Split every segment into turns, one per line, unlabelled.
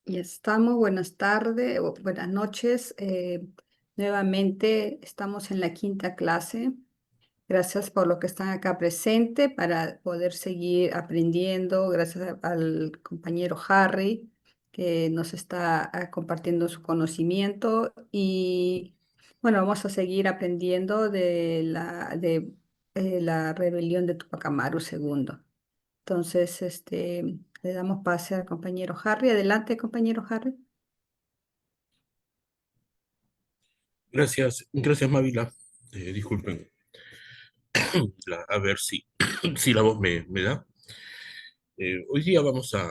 Y estamos, buenas tardes o buenas noches. Nuevamente estamos en la quinta clase. Gracias por lo que están acá presente para poder seguir aprendiendo. Gracias al compañero Harry que nos está compartiendo su conocimiento. Y bueno, vamos a seguir aprendiendo de la rebelión de Tupac Amaru II. Entonces, le damos pase al compañero Harry. Adelante, compañero Harry.
Gracias, Mávila. Disculpen, a ver si, si la voz me da. Hoy día vamos a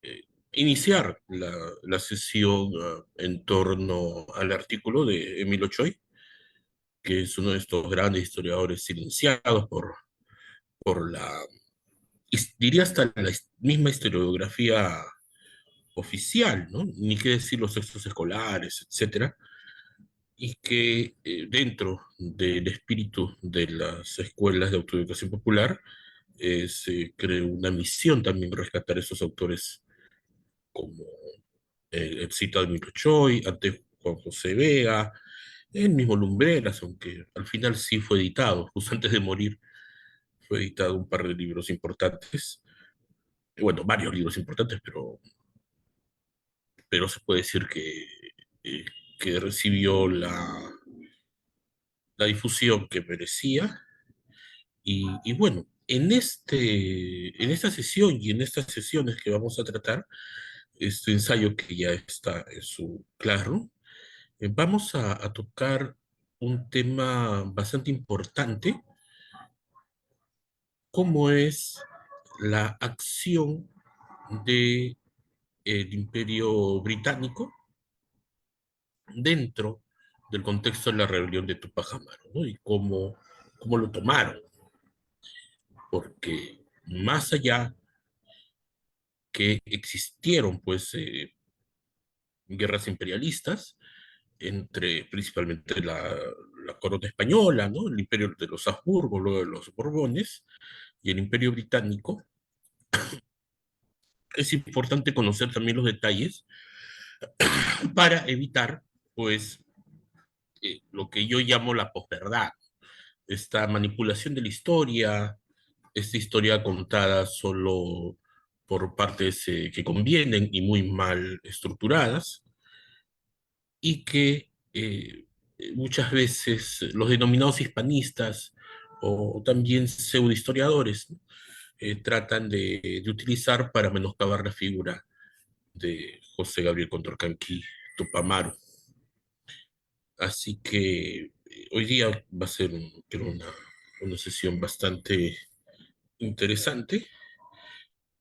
eh, iniciar la sesión en torno al artículo de Emilio Choi, que es uno de estos grandes historiadores silenciados por diría hasta misma historiografía oficial, ¿no? Ni qué decir los textos escolares, etcétera, y que dentro del espíritu de las escuelas de autoeducación popular se creó una misión también rescatar esos autores como el citado Emilio Choi, antes Juan José Vega, el mismo Lumbreras, aunque al final sí fue editado, justo antes de morir fue editado un par de libros importantes, bueno, varios libros importantes, pero se puede decir eh, que recibió la difusión que merecía. Y bueno, en esta sesión y en estas sesiones que vamos a tratar, este ensayo que ya está en su claro, vamos a tocar un tema bastante importante, como es la acción del Imperio Británico dentro del contexto de la rebelión de Tupac Amaru, ¿no? Y cómo lo tomaron, porque más allá que existieron, pues, guerras imperialistas entre principalmente la corona española, ¿no? El imperio de los Habsburgo, luego de los Borbones, y el imperio británico. Es importante conocer también los detalles para evitar, pues, lo que yo llamo la posverdad, esta manipulación de la historia, esta historia contada solo por partes que convienen y muy mal estructuradas, y que muchas veces los denominados hispanistas o también pseudohistoriadores, ¿no? Tratan de utilizar para menoscabar la figura de José Gabriel Condorcanqui Tupamaru. Así que hoy día va a ser creo una sesión bastante interesante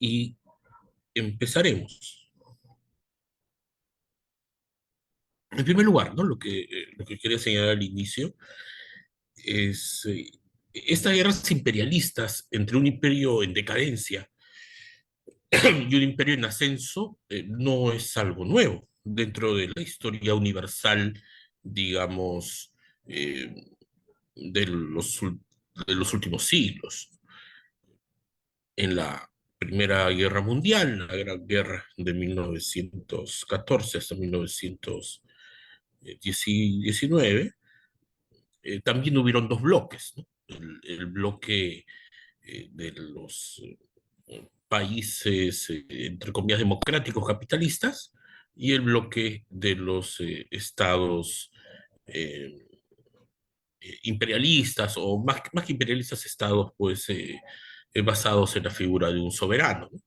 y empezaremos. En primer lugar, ¿no? Lo que quería señalar al inicio es estas guerras imperialistas entre un imperio en decadencia y un imperio en ascenso no es algo nuevo dentro de la historia universal, digamos, eh, de de los últimos siglos. En la Primera Guerra Mundial, la Gran Guerra de 1914 hasta 1919, también hubieron dos bloques, ¿no? El bloque de los países, entre comillas, democráticos capitalistas, y el bloque de los estados eh, imperialistas, o más que imperialistas, estados pues basados en la figura de un soberano, ¿no?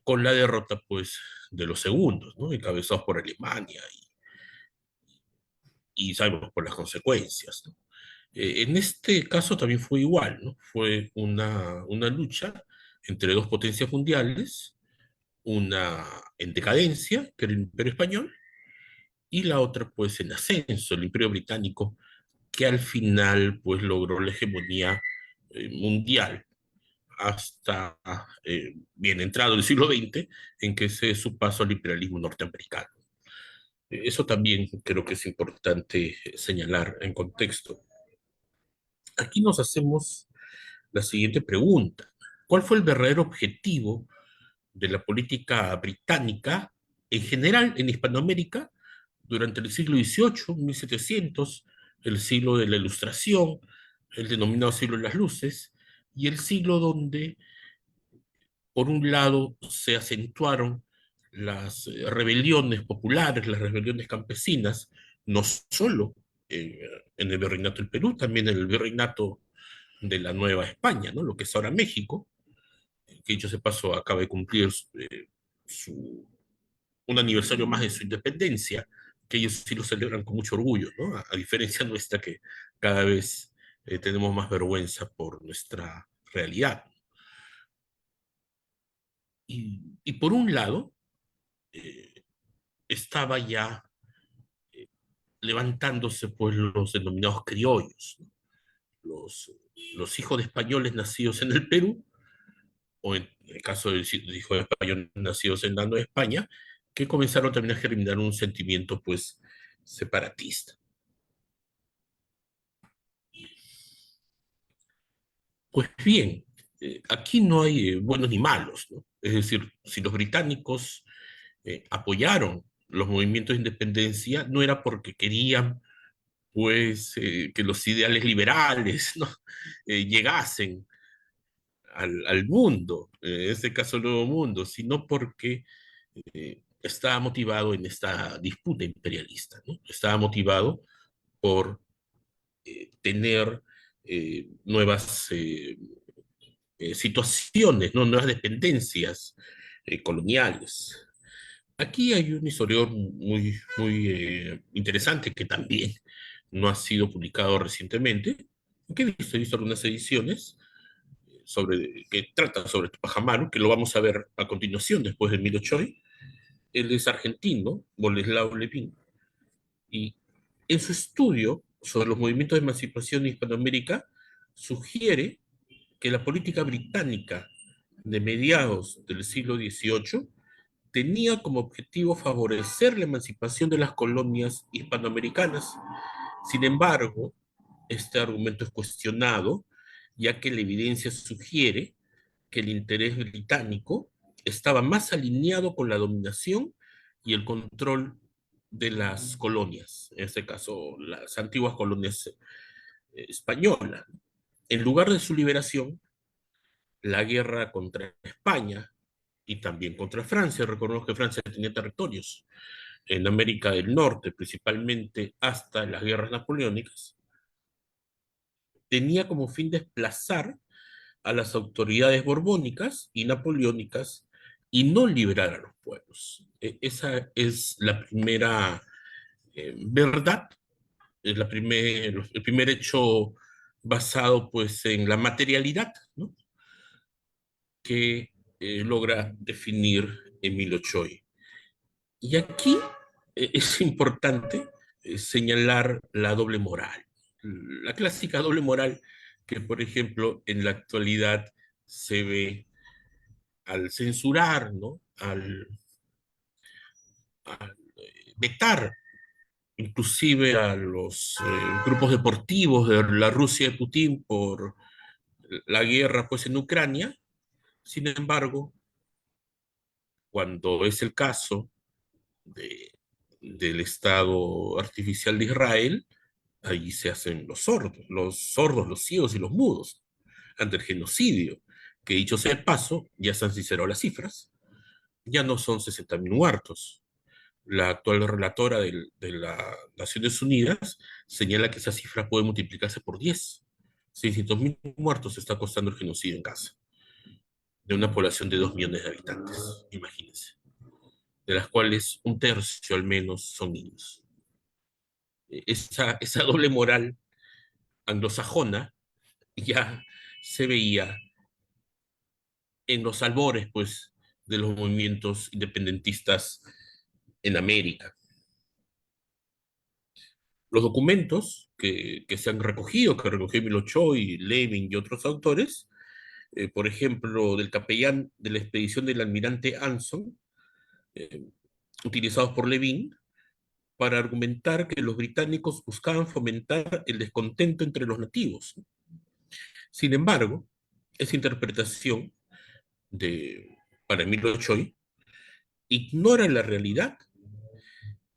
Con la derrota pues de los segundos, ¿no? Encabezados por Alemania y sabemos por las consecuencias, ¿no? En este caso también fue igual, ¿no? Fue una lucha entre dos potencias mundiales, una en decadencia, que era el Imperio Español, y la otra pues en ascenso, el Imperio Británico, que al final pues logró la hegemonía mundial hasta bien entrado el siglo XX, en que se su paso al imperialismo norteamericano. Eso también creo que es importante señalar en contexto. Aquí nos hacemos la siguiente pregunta. ¿Cuál fue el verdadero objetivo de la política británica en general en Hispanoamérica durante el siglo XVIII, 1700, el siglo de la Ilustración, el denominado siglo de las luces, y el siglo donde, por un lado, se acentuaron las rebeliones populares, las rebeliones campesinas, no solo en el virreinato del Perú, también en el virreinato de la Nueva España, ¿no? Lo que es ahora México, que dicho se pasó acaba de cumplir su, un aniversario más de su independencia, que ellos sí lo celebran con mucho orgullo, ¿no? A diferencia nuestra que cada vez tenemos más vergüenza por nuestra realidad. Y por un lado, eh, estaba ya levantándose pues los denominados criollos, ¿no? Los hijos de españoles nacidos en el Perú, o en el caso de hijos de españoles nacidos en la Nueva España, que comenzaron también a germinar un sentimiento pues separatista. Pues bien, aquí no hay buenos ni malos, ¿no? Es decir, si los británicos apoyaron los movimientos de independencia, no era porque querían pues que los ideales liberales, ¿no? Llegasen al mundo, en este caso el nuevo mundo, sino porque estaba motivado en esta disputa imperialista, ¿no? Estaba motivado por tener nuevas situaciones, ¿no? Nuevas dependencias coloniales. Aquí hay un historiador muy interesante que también no ha sido publicado recientemente, que he visto algunas ediciones que tratan sobre Tupac Amaru, que lo vamos a ver a continuación después de Milo Choi. Él es argentino, Boleslao Levin, y en su estudio sobre los movimientos de emancipación en Hispanoamérica sugiere que la política británica de mediados del siglo XVIII tenía como objetivo favorecer la emancipación de las colonias hispanoamericanas. Sin embargo, este argumento es cuestionado, ya que la evidencia sugiere que el interés británico estaba más alineado con la dominación y el control de las colonias, en este caso las antiguas colonias españolas. En lugar de su liberación, la guerra contra España y también contra Francia, recordemos que Francia tenía territorios en América del Norte, principalmente hasta las guerras napoleónicas, tenía como fin desplazar a las autoridades borbónicas y napoleónicas y no liberar a los pueblos. Esa es la primera verdad, es el primer hecho basado pues en la materialidad, ¿no? Que logra definir Emilio Choi. Y aquí es importante señalar la doble moral, la clásica doble moral que, por ejemplo, en la actualidad se ve al censurar, ¿no? Al vetar inclusive a los grupos deportivos de la Rusia de Putin por la guerra pues en Ucrania. Sin embargo, cuando es el caso de, del Estado artificial de Israel, ahí se hacen los sordos, los ciegos y los mudos ante el genocidio, que dicho sea de paso, ya se han sincerado las cifras, ya no son 60.000 muertos. La actual relatora de las Naciones Unidas señala que esa cifra puede multiplicarse por 10. 600.000 muertos está costando el genocidio en Gaza, de una población de 2 millones de habitantes, imagínense, de las cuales un tercio al menos son niños. Esa doble moral anglosajona ya se veía en los albores, pues, de los movimientos independentistas en América. Los documentos que se han recogido, que recogió Emilio Choi, Levin y otros autores, por ejemplo, del capellán de la expedición del almirante Anson, eh, utilizados por Levin, para argumentar que los británicos buscaban fomentar el descontento entre los nativos. Sin embargo, esa interpretación de para Emilio Choi, ignora la realidad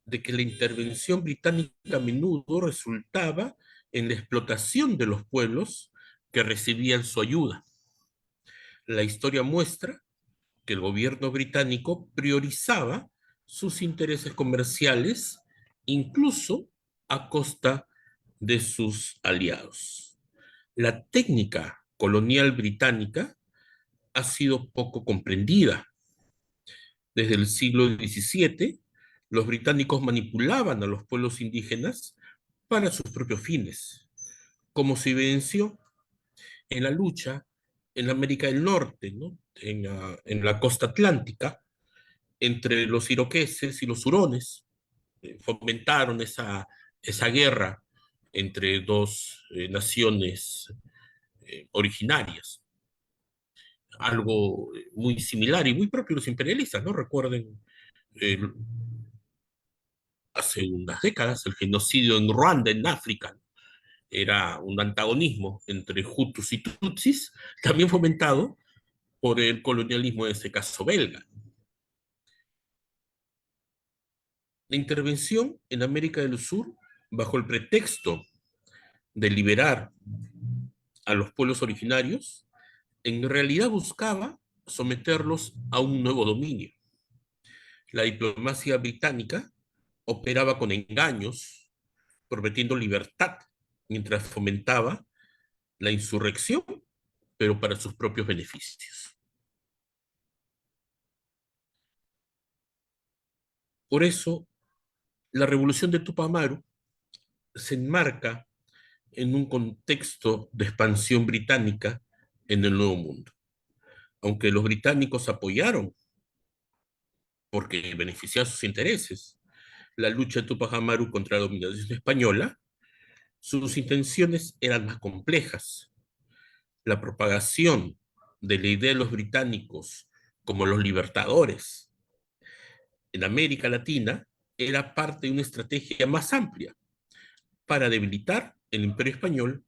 de que la intervención británica a menudo resultaba en la explotación de los pueblos que recibían su ayuda. La historia muestra que el gobierno británico priorizaba sus intereses comerciales incluso a costa de sus aliados. La técnica colonial británica ha sido poco comprendida. Desde el siglo XVII, los británicos manipulaban a los pueblos indígenas para sus propios fines, como se evidenció en la lucha en América del Norte, ¿no? En la costa atlántica, entre los iroqueses y los hurones. Fomentaron esa guerra entre dos naciones originarias. Algo muy similar y muy propio de los imperialistas, ¿no? Recuerden eh, hace unas décadas el genocidio en Ruanda, en África. Era un antagonismo entre Hutus y Tutsis, también fomentado por el colonialismo, en este caso belga. La intervención en América del Sur, bajo el pretexto de liberar a los pueblos originarios, en realidad buscaba someterlos a un nuevo dominio. La diplomacia británica operaba con engaños, prometiendo libertad, mientras fomentaba la insurrección, pero para sus propios beneficios. Por eso, la revolución de Tupamaru se enmarca en un contexto de expansión británica en el Nuevo Mundo. Aunque los británicos apoyaron, porque beneficiaba sus intereses, la lucha de Tupac Amaru contra la dominación española, sus intenciones eran más complejas. La propagación de la idea de los británicos como los libertadores en América Latina era parte de una estrategia más amplia para debilitar el imperio español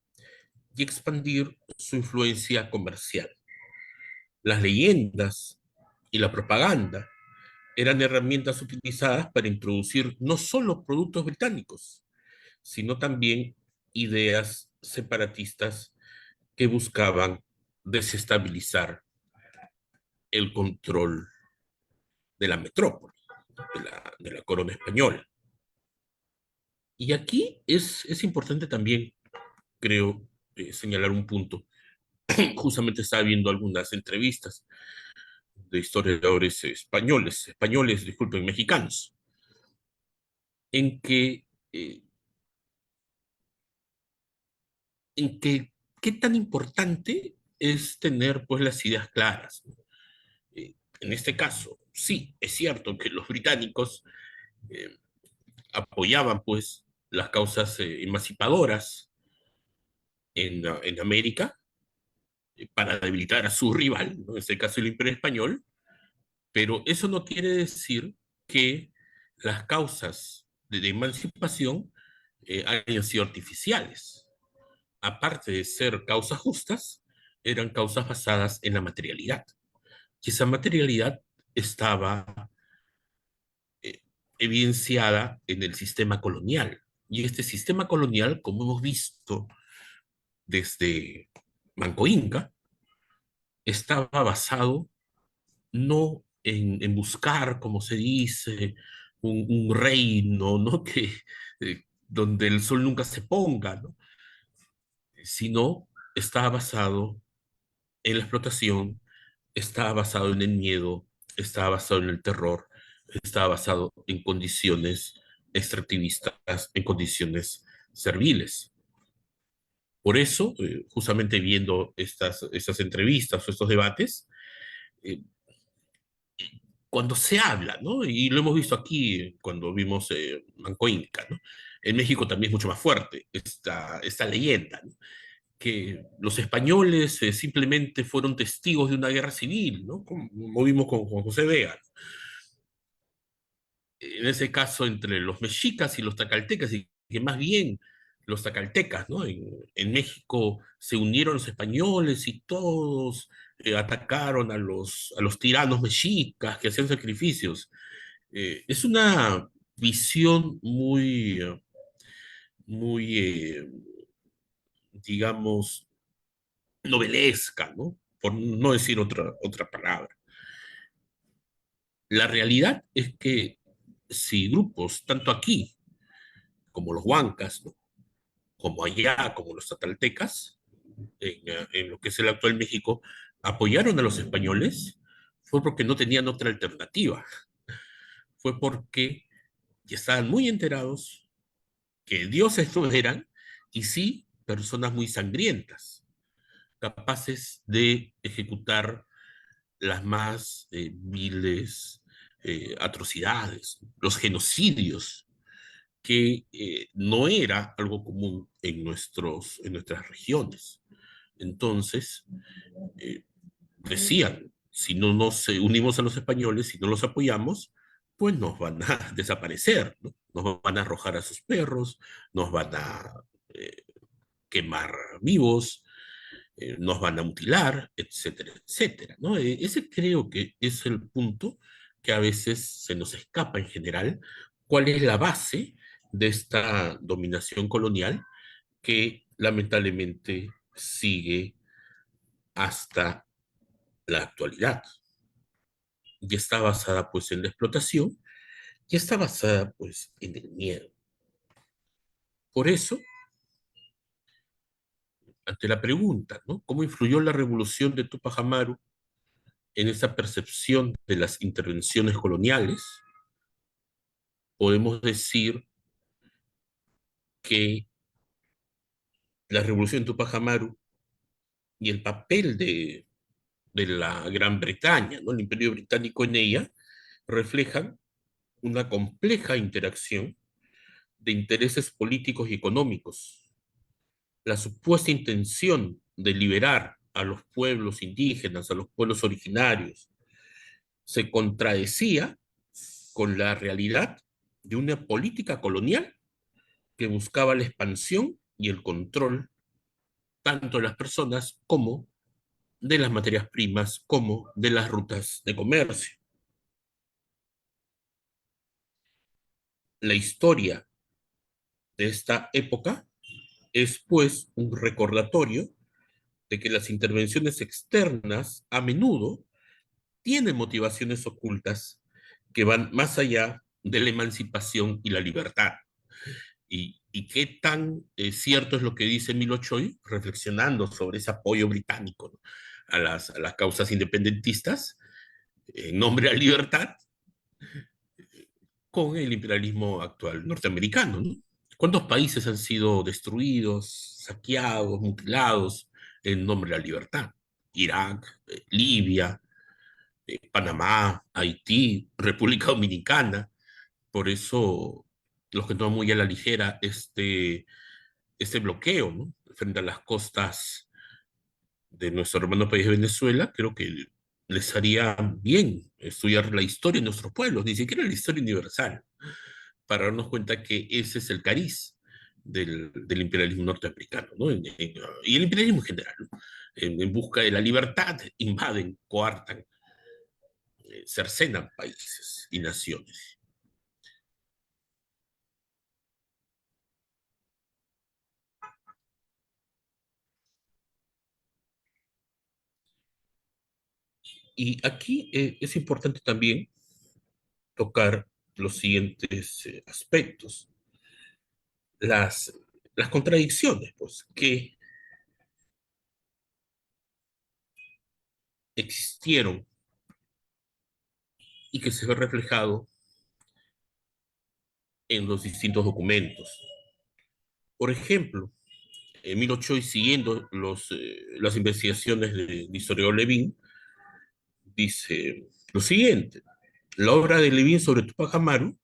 y expandir su influencia comercial. Las leyendas y la propaganda eran herramientas utilizadas para introducir no solo productos británicos, sino también ideas separatistas que buscaban desestabilizar el control de la metrópoli, de la corona española. Y aquí es importante también, creo, señalar un punto. Justamente estaba viendo algunas entrevistas de historiadores españoles, disculpen, mexicanos, en que, eh, en que qué tan importante es tener pues las ideas claras. En este caso, sí, es cierto que los británicos eh, apoyaban pues las causas emancipadoras en América para debilitar a su rival, ¿no? En este caso el Imperio Español, pero eso no quiere decir que las causas de emancipación hayan sido artificiales. Aparte de ser causas justas, eran causas basadas en la materialidad. Y esa materialidad estaba eh, evidenciada en el sistema colonial. Y este sistema colonial, como hemos visto desde Manco Inca, estaba basado no en buscar, como se dice, un reino, ¿no? Donde el sol nunca se ponga, ¿no? Sino está basado en la explotación, está basado en el miedo, está basado en el terror, está basado en condiciones extractivistas, en condiciones serviles. Por eso, justamente viendo estas entrevistas o estos debates, eh, cuando se habla, ¿no? Y lo hemos visto aquí cuando vimos Manco Inca, ¿no? En México también es mucho más fuerte esta leyenda, ¿no? Que los españoles simplemente fueron testigos de una guerra civil, ¿no? Como vimos con Juan José Vega. En ese caso, entre los mexicas y los tacaltecas, y que más bien los zacaltecas, ¿no? En México se unieron los españoles y todos atacaron a los tiranos mexicas que hacían sacrificios. Es una visión muy, digamos, novelesca, ¿no? Por no decir otra palabra. La realidad es que si grupos, tanto aquí como los huancas, ¿no? Como allá, como los ataltecas, en lo que es el actual México, apoyaron a los españoles, fue porque no tenían otra alternativa. Fue porque ya estaban muy enterados que dioses no eran, y sí personas muy sangrientas, capaces de ejecutar las más viles atrocidades, los genocidios, que no era algo común en nuestras regiones. Entonces, eh, decían, si no nos unimos a los españoles, si no los apoyamos, pues nos van a desaparecer, ¿no? Nos van a arrojar a sus perros, nos van a eh, quemar vivos, nos van a mutilar, etcétera, etcétera, ¿no? Ese creo que es el punto que a veces se nos escapa en general, cuál es la base de esta dominación colonial que lamentablemente sigue hasta la actualidad. Y está basada pues en la explotación y está basada pues en el miedo. Por eso, ante la pregunta, ¿no? ¿Cómo influyó la revolución de Tupac Amaru en esa percepción de las intervenciones coloniales? Podemos decir que la revolución de Tupac Amaru y el papel de la Gran Bretaña, ¿no? El Imperio Británico en ella, reflejan una compleja interacción de intereses políticos y económicos. La supuesta intención de liberar a los pueblos indígenas, a los pueblos originarios, se contradecía con la realidad de una política colonial que buscaba la expansión y el control tanto de las personas como de las materias primas, como de las rutas de comercio. La historia de esta época es pues un recordatorio de que las intervenciones externas a menudo tienen motivaciones ocultas que van más allá de la emancipación y la libertad. Y qué tan cierto es lo que dice Milo Choi, reflexionando sobre ese apoyo británico, ¿no? A las causas independentistas, en nombre de la libertad, con el imperialismo actual norteamericano, ¿no? ¿Cuántos países han sido destruidos, saqueados, mutilados en nombre de la libertad? Irak, Libia, Panamá, Haití, República Dominicana. Por eso los que toman muy a la ligera este bloqueo, ¿no? Frente a las costas de nuestro hermano país de Venezuela, creo que les haría bien estudiar la historia de nuestros pueblos, ni siquiera la historia universal, para darnos cuenta que ese es el cariz del imperialismo norteamericano, ¿no? Y el imperialismo en general, ¿no? En busca de la libertad, invaden, coartan, cercenan países y naciones. Y aquí es importante también tocar los siguientes aspectos, las, las contradicciones, pues, que existieron y que se ve reflejado en los distintos documentos. Por ejemplo, Emilio Choi, siguiendo las investigaciones del historiador Levin, dice lo siguiente: la obra de Levin sobre Tupac Amaru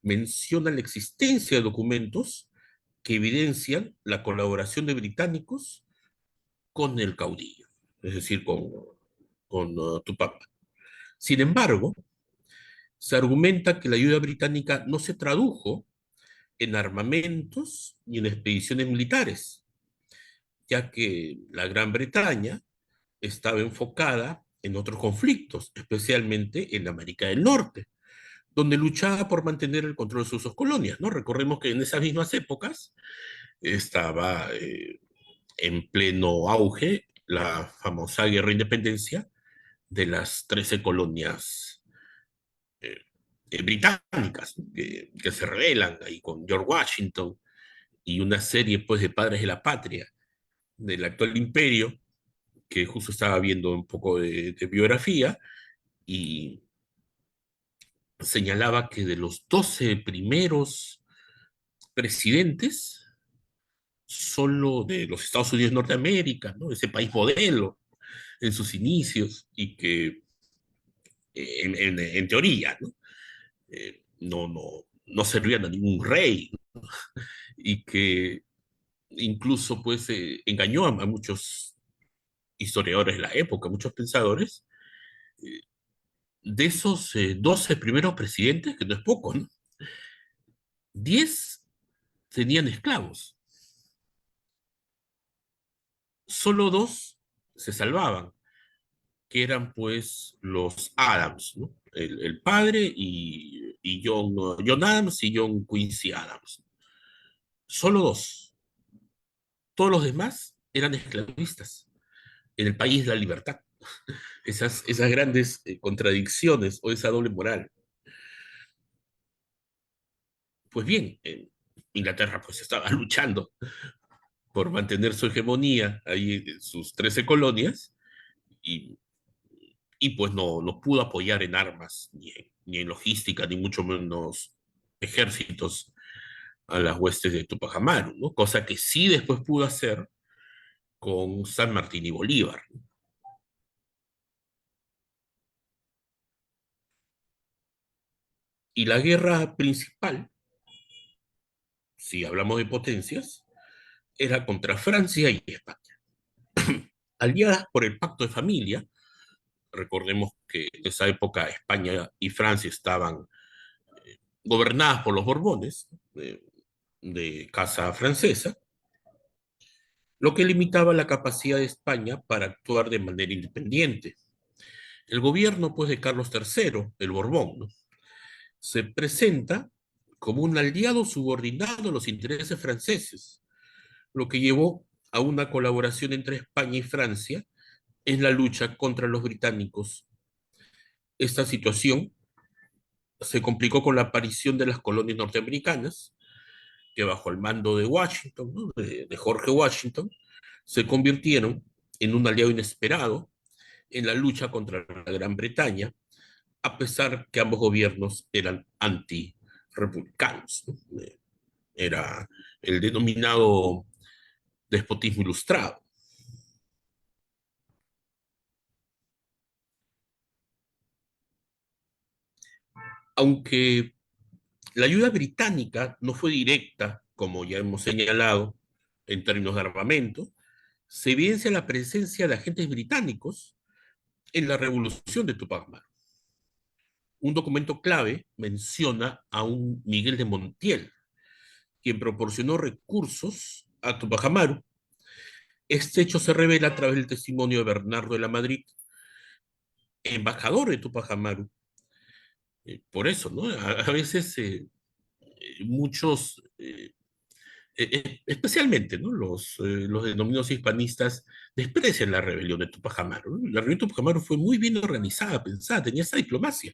menciona la existencia de documentos que evidencian la colaboración de británicos con el caudillo, es decir, con Tupac. Sin embargo, se argumenta que la ayuda británica no se tradujo en armamentos y en expediciones militares, ya que la Gran Bretaña estaba enfocada en otros conflictos, especialmente en América del Norte, donde luchaba por mantener el control de sus colonias, ¿no? Recordemos que en esas mismas épocas estaba en pleno auge la famosa guerra de independencia de las 13 colonias eh, británicas que se rebelan ahí con George Washington y una serie pues de padres de la patria del actual imperio, que justo estaba viendo un poco de biografía y señalaba que de los 12 primeros presidentes, solo de los Estados Unidos de Norteamérica, ¿no? Ese país modelo en sus inicios y que en teoría, ¿no? No servían a ningún rey y que incluso pues engañó a muchos historiadores de la época, muchos pensadores. De esos 12 primeros presidentes, que no es poco, ¿no? 10 tenían esclavos, solo dos se salvaban, que eran pues los Adams, ¿no? El padre y John Adams y John Quincy Adams. Solo dos. Todos los demás eran esclavistas en el país de la libertad. Esas grandes contradicciones o esa doble moral. Pues bien, Inglaterra pues estaba luchando por mantener su hegemonía ahí en sus 13 colonias y, y pues no pudo apoyar en armas, ni en logística, ni mucho menos ejércitos a las huestes de Tupac Amaru, ¿no? Cosa que sí después pudo hacer con San Martín y Bolívar. Y la guerra principal, si hablamos de potencias, era contra Francia y España. Aliadas por el Pacto de Familia, recordemos que en esa época España y Francia estaban gobernadas por los Borbones, de casa francesa, lo que limitaba la capacidad de España para actuar de manera independiente. El gobierno, pues, de Carlos III, el Borbón, ¿no? Se presenta como un aliado subordinado a los intereses franceses, lo que llevó a una colaboración entre España y Francia en la lucha contra los británicos. Esta situación se complicó con la aparición de las colonias norteamericanas, que bajo el mando de Washington, ¿no? de Jorge Washington, se convirtieron en un aliado inesperado en la lucha contra la Gran Bretaña, a pesar que ambos gobiernos eran anti-republicanos, ¿no? Era el denominado despotismo ilustrado. Aunque la ayuda británica no fue directa, como ya hemos señalado, en términos de armamento, se evidencia la presencia de agentes británicos en la revolución de Tupac Amaru. Un documento clave menciona a un Miguel de Montiel, quien proporcionó recursos a Tupac Amaru. Este hecho se revela a través del testimonio de Bernardo de la Madrid, embajador de Tupac Amaru. Por eso, ¿no? A veces muchos, especialmente, ¿no? Los denominados hispanistas, desprecian la rebelión de Tupac Amaru, ¿no? La rebelión de Tupac Amaru fue muy bien organizada, pensada, tenía esa diplomacia,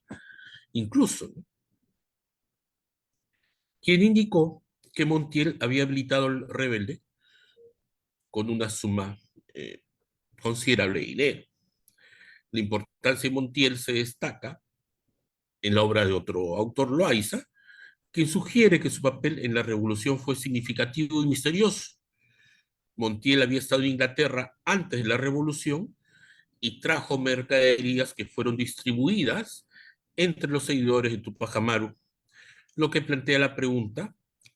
incluso, ¿no? Quien indicó que Montiel había habilitado al rebelde con una suma eh, considerable de dinero. La importancia de Montiel se destaca en la obra de otro autor, Loaiza, quien sugiere que su papel en la revolución fue significativo y misterioso. Montiel había estado en Inglaterra antes de la revolución y trajo mercaderías que fueron distribuidas entre los seguidores de Tupac Amaru, lo que plantea la pregunta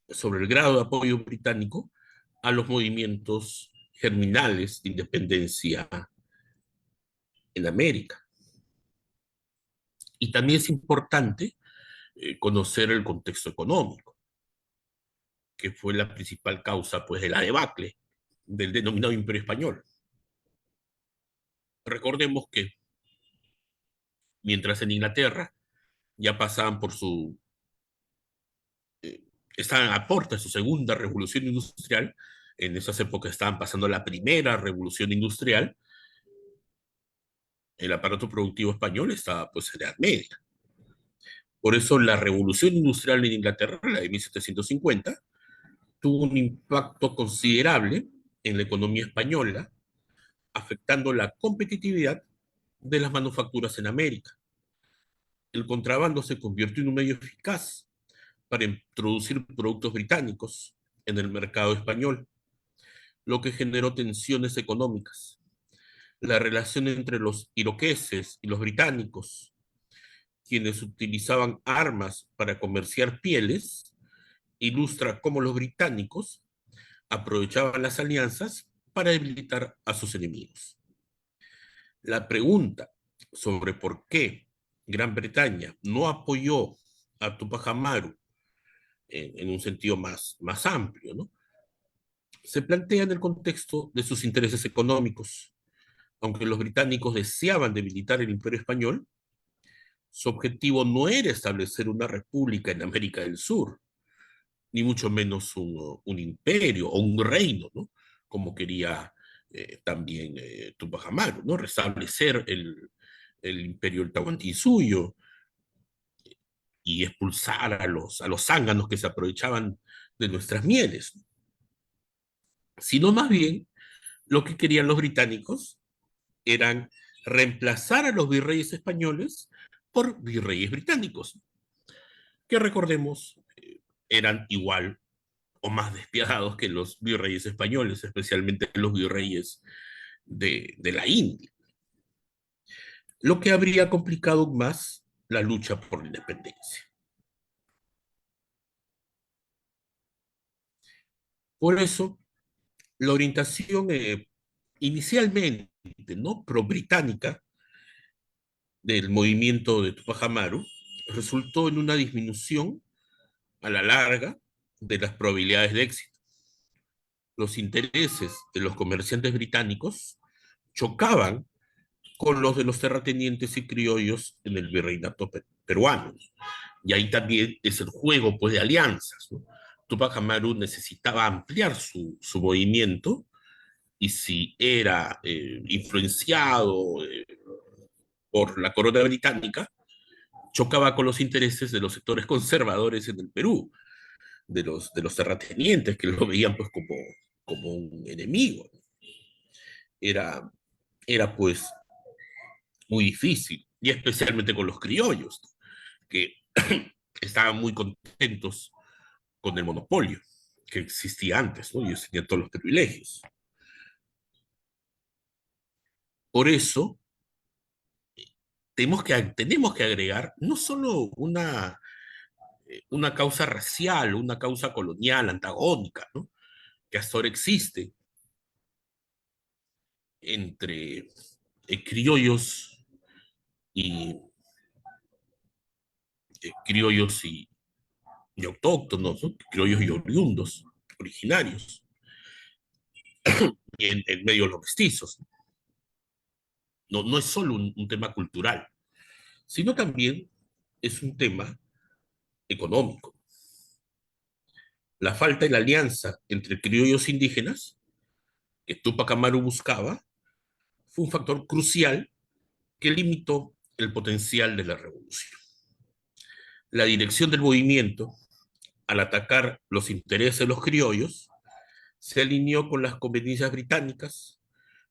sobre el grado de apoyo británico a los movimientos germinales de independencia en América. Y también es importante conocer el contexto económico. que fue la principal causa pues, de la debacle del denominado Imperio Español. Recordemos que mientras en Inglaterra ya pasaban por su, eh, estaban a puerta de su segunda revolución industrial, en esas épocas estaban pasando la primera revolución industrial, el aparato productivo español estaba pues en la Edad Media. Por eso la revolución industrial en Inglaterra, la de 1750, tuvo un impacto considerable en la economía española, afectando la competitividad de las manufacturas en América. El contrabando se convirtió en un medio eficaz para introducir productos británicos en el mercado español, lo que generó tensiones económicas. La relación entre los iroqueses y los británicos, quienes utilizaban armas para comerciar pieles, ilustra cómo los británicos aprovechaban las alianzas para debilitar a sus enemigos. La pregunta sobre por qué Gran Bretaña no apoyó a Tupac Amaru en un sentido más amplio, ¿no? Se plantea en el contexto de sus intereses económicos. Aunque los británicos deseaban debilitar el imperio español, su objetivo no era establecer una república en América del Sur, ni mucho menos un imperio o un reino, ¿no? Como quería también Tupac Amaru, ¿no? Restablecer el imperio del Tahuantinsuyo y expulsar a los zánganos que se aprovechaban de nuestras mieles, sino más bien lo que querían los británicos eran reemplazar a los virreyes españoles por virreyes británicos, que recordemos eran igual o más despiadados que los virreyes españoles, especialmente los virreyes de la India, lo que habría complicado más la lucha por la independencia. Por eso, la orientación inicialmente no pro-británica del movimiento de Tupac Amaru resultó en una disminución a la larga de las probabilidades de éxito. Los intereses de los comerciantes británicos chocaban con los de los terratenientes y criollos en el virreinato peruano. Y ahí también es el juego pues, de alianzas, ¿no? Tupac Amaru necesitaba ampliar su movimiento y si era influenciado por la corona británica, chocaba con los intereses de los sectores conservadores en el Perú, de los terratenientes que lo veían pues como un enemigo. Era, era pues muy difícil, y especialmente con los criollos, que estaban muy contentos con el monopolio que existía antes, ¿no? Ellos tenían todos los privilegios. Por eso, tenemos que agregar no solo una causa racial, una causa colonial, antagónica, ¿no? Que hasta ahora existe entre criollos y criollos y autóctonos, ¿no? Criollos y oriundos, originarios, y en medio de los mestizos. No, no es solo un tema cultural, sino también es un tema económico. La falta de la alianza entre criollos indígenas que Tupac Amaru buscaba fue un factor crucial que limitó el potencial de la revolución. La dirección del movimiento, al atacar los intereses de los criollos, se alineó con las conveniencias británicas,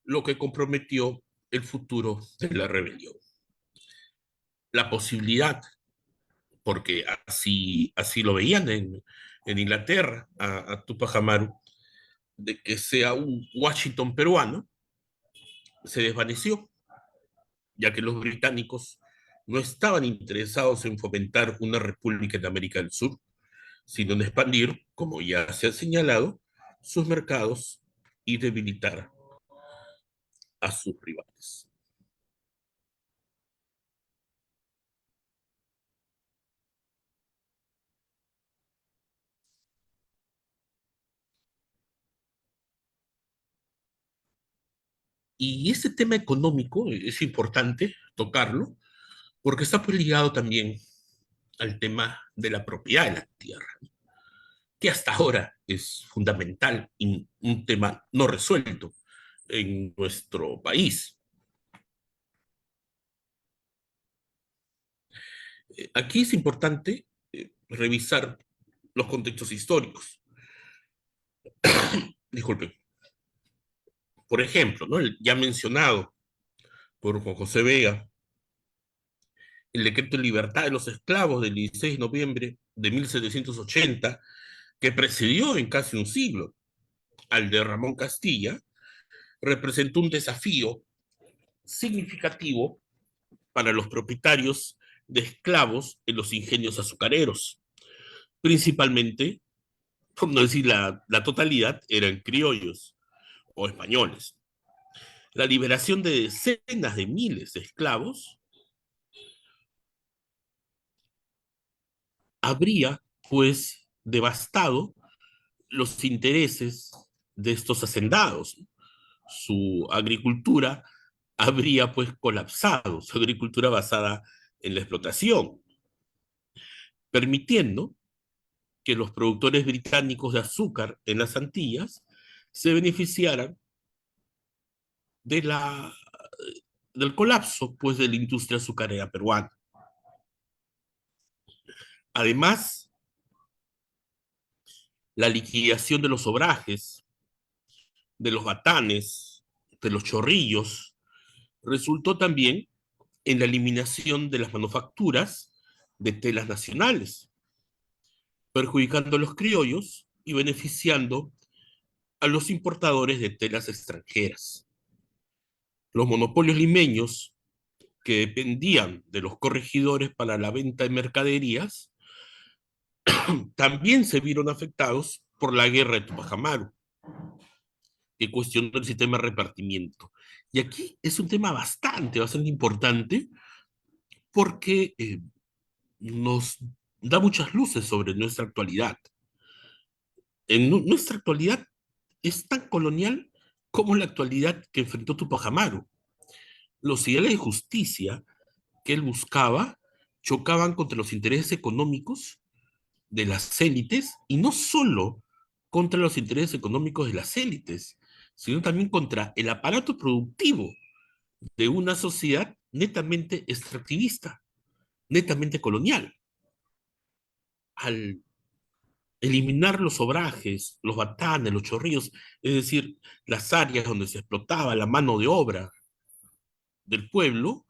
lo que comprometió el futuro de la rebelión. La posibilidad, porque así lo veían en Inglaterra, a Tupac Amaru, de que sea un Washington peruano, se desvaneció, ya que los británicos no estaban interesados en fomentar una república en América del Sur, sino en expandir, como ya se ha señalado, sus mercados y debilitar a sus rivales. Y ese tema económico es importante tocarlo porque está pues ligado también al tema de la propiedad de la tierra, que hasta ahora es fundamental y un tema no resuelto en nuestro país. Aquí es importante revisar los contextos históricos. Disculpen. Por ejemplo, ¿no? El ya mencionado por Juan José Vega, el decreto de libertad de los esclavos del 16 de noviembre de 1780, que precedió en casi un siglo al de Ramón Castilla, representó un desafío significativo para los propietarios de esclavos en los ingenios azucareros. Principalmente, por no decir la totalidad, eran criollos o españoles. La liberación de decenas de miles de esclavos habría, pues, devastado los intereses de estos hacendados. Su agricultura habría, pues, colapsado, su agricultura basada en la explotación, permitiendo que los productores británicos de azúcar en las Antillas se beneficiaran de del colapso, pues, de la industria azucarera peruana. Además, la liquidación de los obrajes, de los batanes, de los chorrillos, resultó también en la eliminación de las manufacturas de telas nacionales, perjudicando a los criollos y beneficiando a los importadores de telas extranjeras. Los monopolios limeños, que dependían de los corregidores para la venta de mercaderías, también se vieron afectados por la guerra de Tupac Amaru, que cuestionó el sistema de repartimiento. Y aquí es un tema bastante importante porque nos da muchas luces sobre nuestra actualidad. En nuestra actualidad es tan colonial como la actualidad que enfrentó Tupac Amaru. Los ideales de justicia que él buscaba chocaban contra los intereses económicos de las élites y no solo contra los intereses económicos de las élites, sino también contra el aparato productivo de una sociedad netamente extractivista, netamente colonial. Al eliminar los obrajes, los batanes, los chorrillos, es decir, las áreas donde se explotaba la mano de obra del pueblo,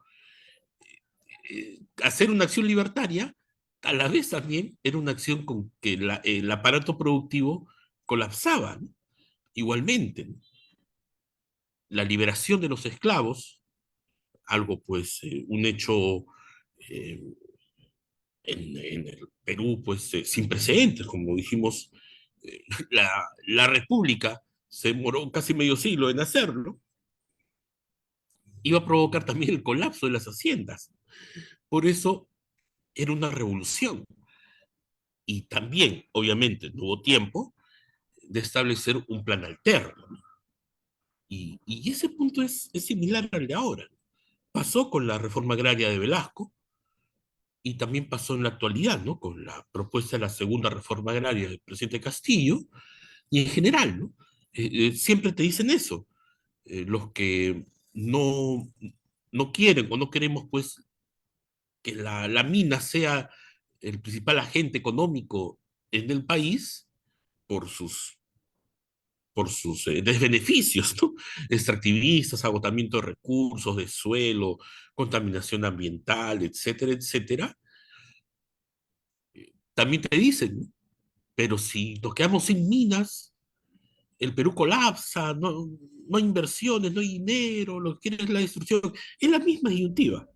hacer una acción libertaria, a la vez también era una acción con que el aparato productivo colapsaba, ¿no? Igualmente, ¿no? La liberación de los esclavos, algo pues, un hecho eh, en el Perú pues sin precedentes, como dijimos, la, la República se demoró casi medio siglo en hacerlo, iba a provocar también el colapso de las haciendas. Por eso era una revolución. Y también, obviamente, no hubo tiempo de establecer un plan alterno. Y ese punto es similar al de ahora. Pasó con la reforma agraria de Velasco y también pasó en la actualidad, ¿no? Con la propuesta de la segunda reforma agraria del presidente Castillo y en general, ¿no? Siempre te dicen eso. Los que no, no quieren o no queremos, pues, que la mina sea el principal agente económico en el país por sus desbeneficios, ¿no? Extractivistas, agotamiento de recursos, de suelo, contaminación ambiental, etcétera, etcétera. También te dicen, ¿no? Pero si nos quedamos sin minas, el Perú colapsa, no, no hay inversiones, no hay dinero, lo que quiere es la destrucción. Es la misma disyuntiva,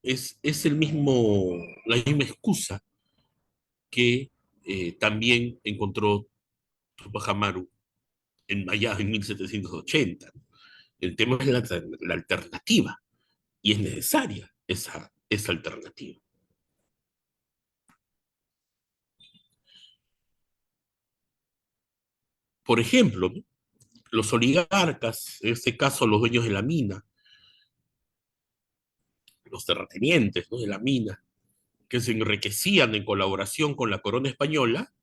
es la misma excusa que también encontró Tupac Amaru allá en 1780. El tema es la alternativa y es necesaria esa alternativa. Por ejemplo, Los oligarcas, en este caso los dueños de la mina, los terratenientes, ¿no?, de la mina, que se enriquecían en colaboración con la corona española,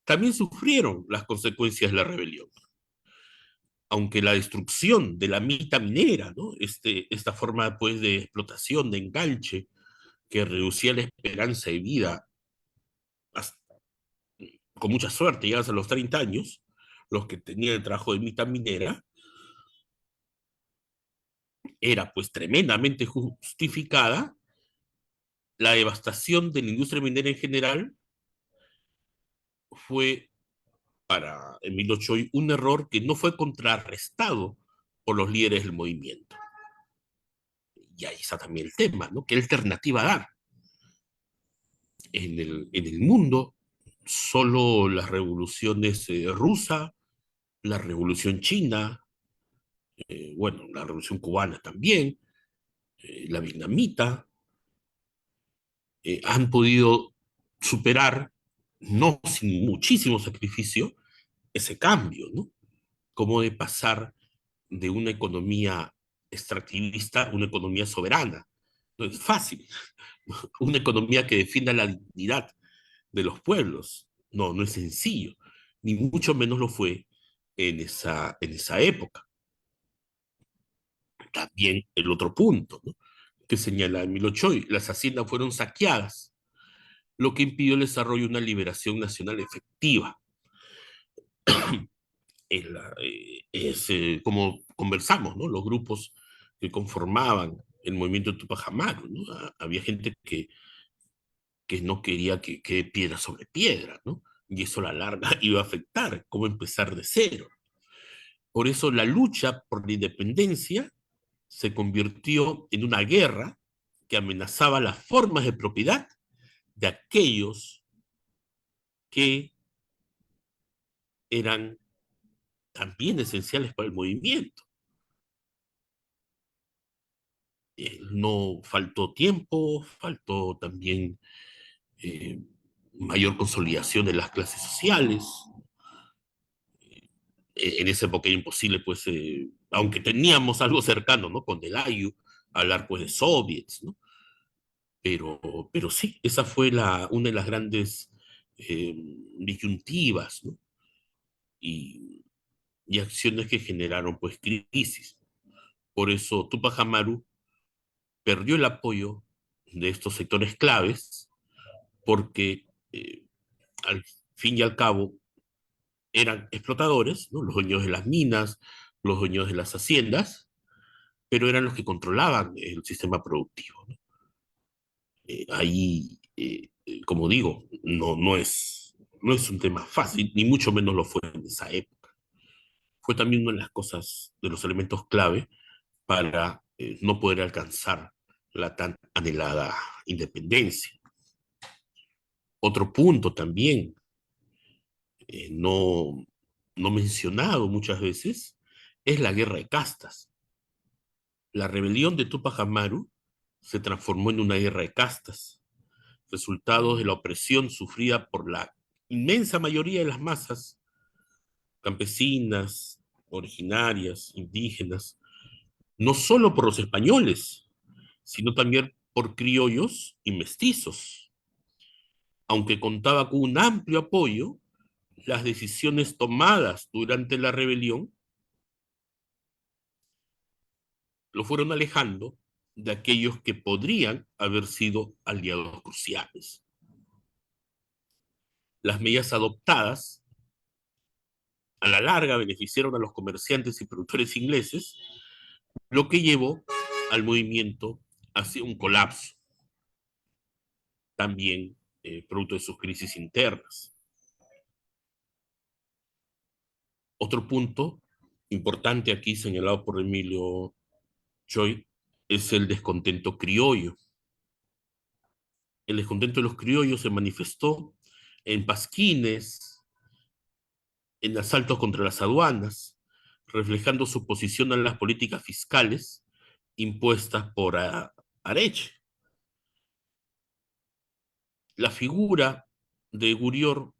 también sufrieron las consecuencias de la rebelión. Aunque la destrucción de la mita minera, ¿no?, esta forma pues de explotación, de enganche, que reducía la esperanza de vida hasta, con mucha suerte, llegas a los 30 años, los que tenían el trabajo de mita minera, era pues tremendamente justificada. La devastación de la industria minera en general fue para Emilio Choi un error que no fue contrarrestado por los líderes del movimiento. Y ahí está también el tema, ¿no? ¿Qué alternativa dar? En el mundo, solo las revoluciones rusa, la revolución china, bueno, la revolución cubana también, la vietnamita, han podido superar, no sin muchísimo sacrificio, ese cambio, ¿no? Como de pasar de una economía extractivista a una economía soberana. No es fácil. Una economía que defienda la dignidad de los pueblos. No, no es sencillo. Ni mucho menos lo fue en esa época. También el otro punto, ¿no?, que señala Emilio Choi, las haciendas fueron saqueadas, lo que impidió el desarrollo de una liberación nacional efectiva. Como conversamos, ¿no?, los grupos que conformaban el movimiento Tupac Amaru, ¿no? Había gente que no quería que quede piedra sobre piedra, ¿no? Y eso a la larga iba a afectar cómo empezar de cero. Por eso la lucha por la independencia se convirtió en una guerra que amenazaba las formas de propiedad de aquellos que eran también esenciales para el movimiento. No faltó tiempo, faltó también eh, mayor consolidación de las clases sociales. En esa época era imposible, pues, aunque teníamos algo cercano, ¿no?, con el AYU, hablar pues de soviets, ¿no? Pero sí, esa fue una de las grandes eh, disyuntivas, ¿no?, y, y acciones que generaron pues crisis. Por eso Tupac Amaru perdió el apoyo de estos sectores claves, porque al fin y al cabo eran explotadores, ¿no?, los dueños de las minas, los dueños de las haciendas, pero eran los que controlaban el sistema productivo, ¿no? Ahí, como digo, no es un tema fácil, ni mucho menos lo fue en esa época. Fue también una de las cosas, de los elementos clave para no poder alcanzar la tan anhelada independencia. Otro punto también, no mencionado muchas veces, es la guerra de castas. La rebelión de Tupac Amaru se transformó en una guerra de castas, resultado de la opresión sufrida por la inmensa mayoría de las masas campesinas, originarias, indígenas, no solo por los españoles, sino también por criollos y mestizos. Aunque contaba con un amplio apoyo, las decisiones tomadas durante la rebelión lo fueron alejando de aquellos que podrían haber sido aliados cruciales. Las medidas adoptadas a la larga beneficiaron a los comerciantes y productores ingleses, lo que llevó al movimiento hacia un colapso, también producto de sus crisis internas. Otro punto importante aquí señalado por Emilio Choi es el descontento criollo. El descontento de los criollos se manifestó en pasquines, en asaltos contra las aduanas, reflejando su posición en las políticas fiscales impuestas por Areche. La figura de Gurior,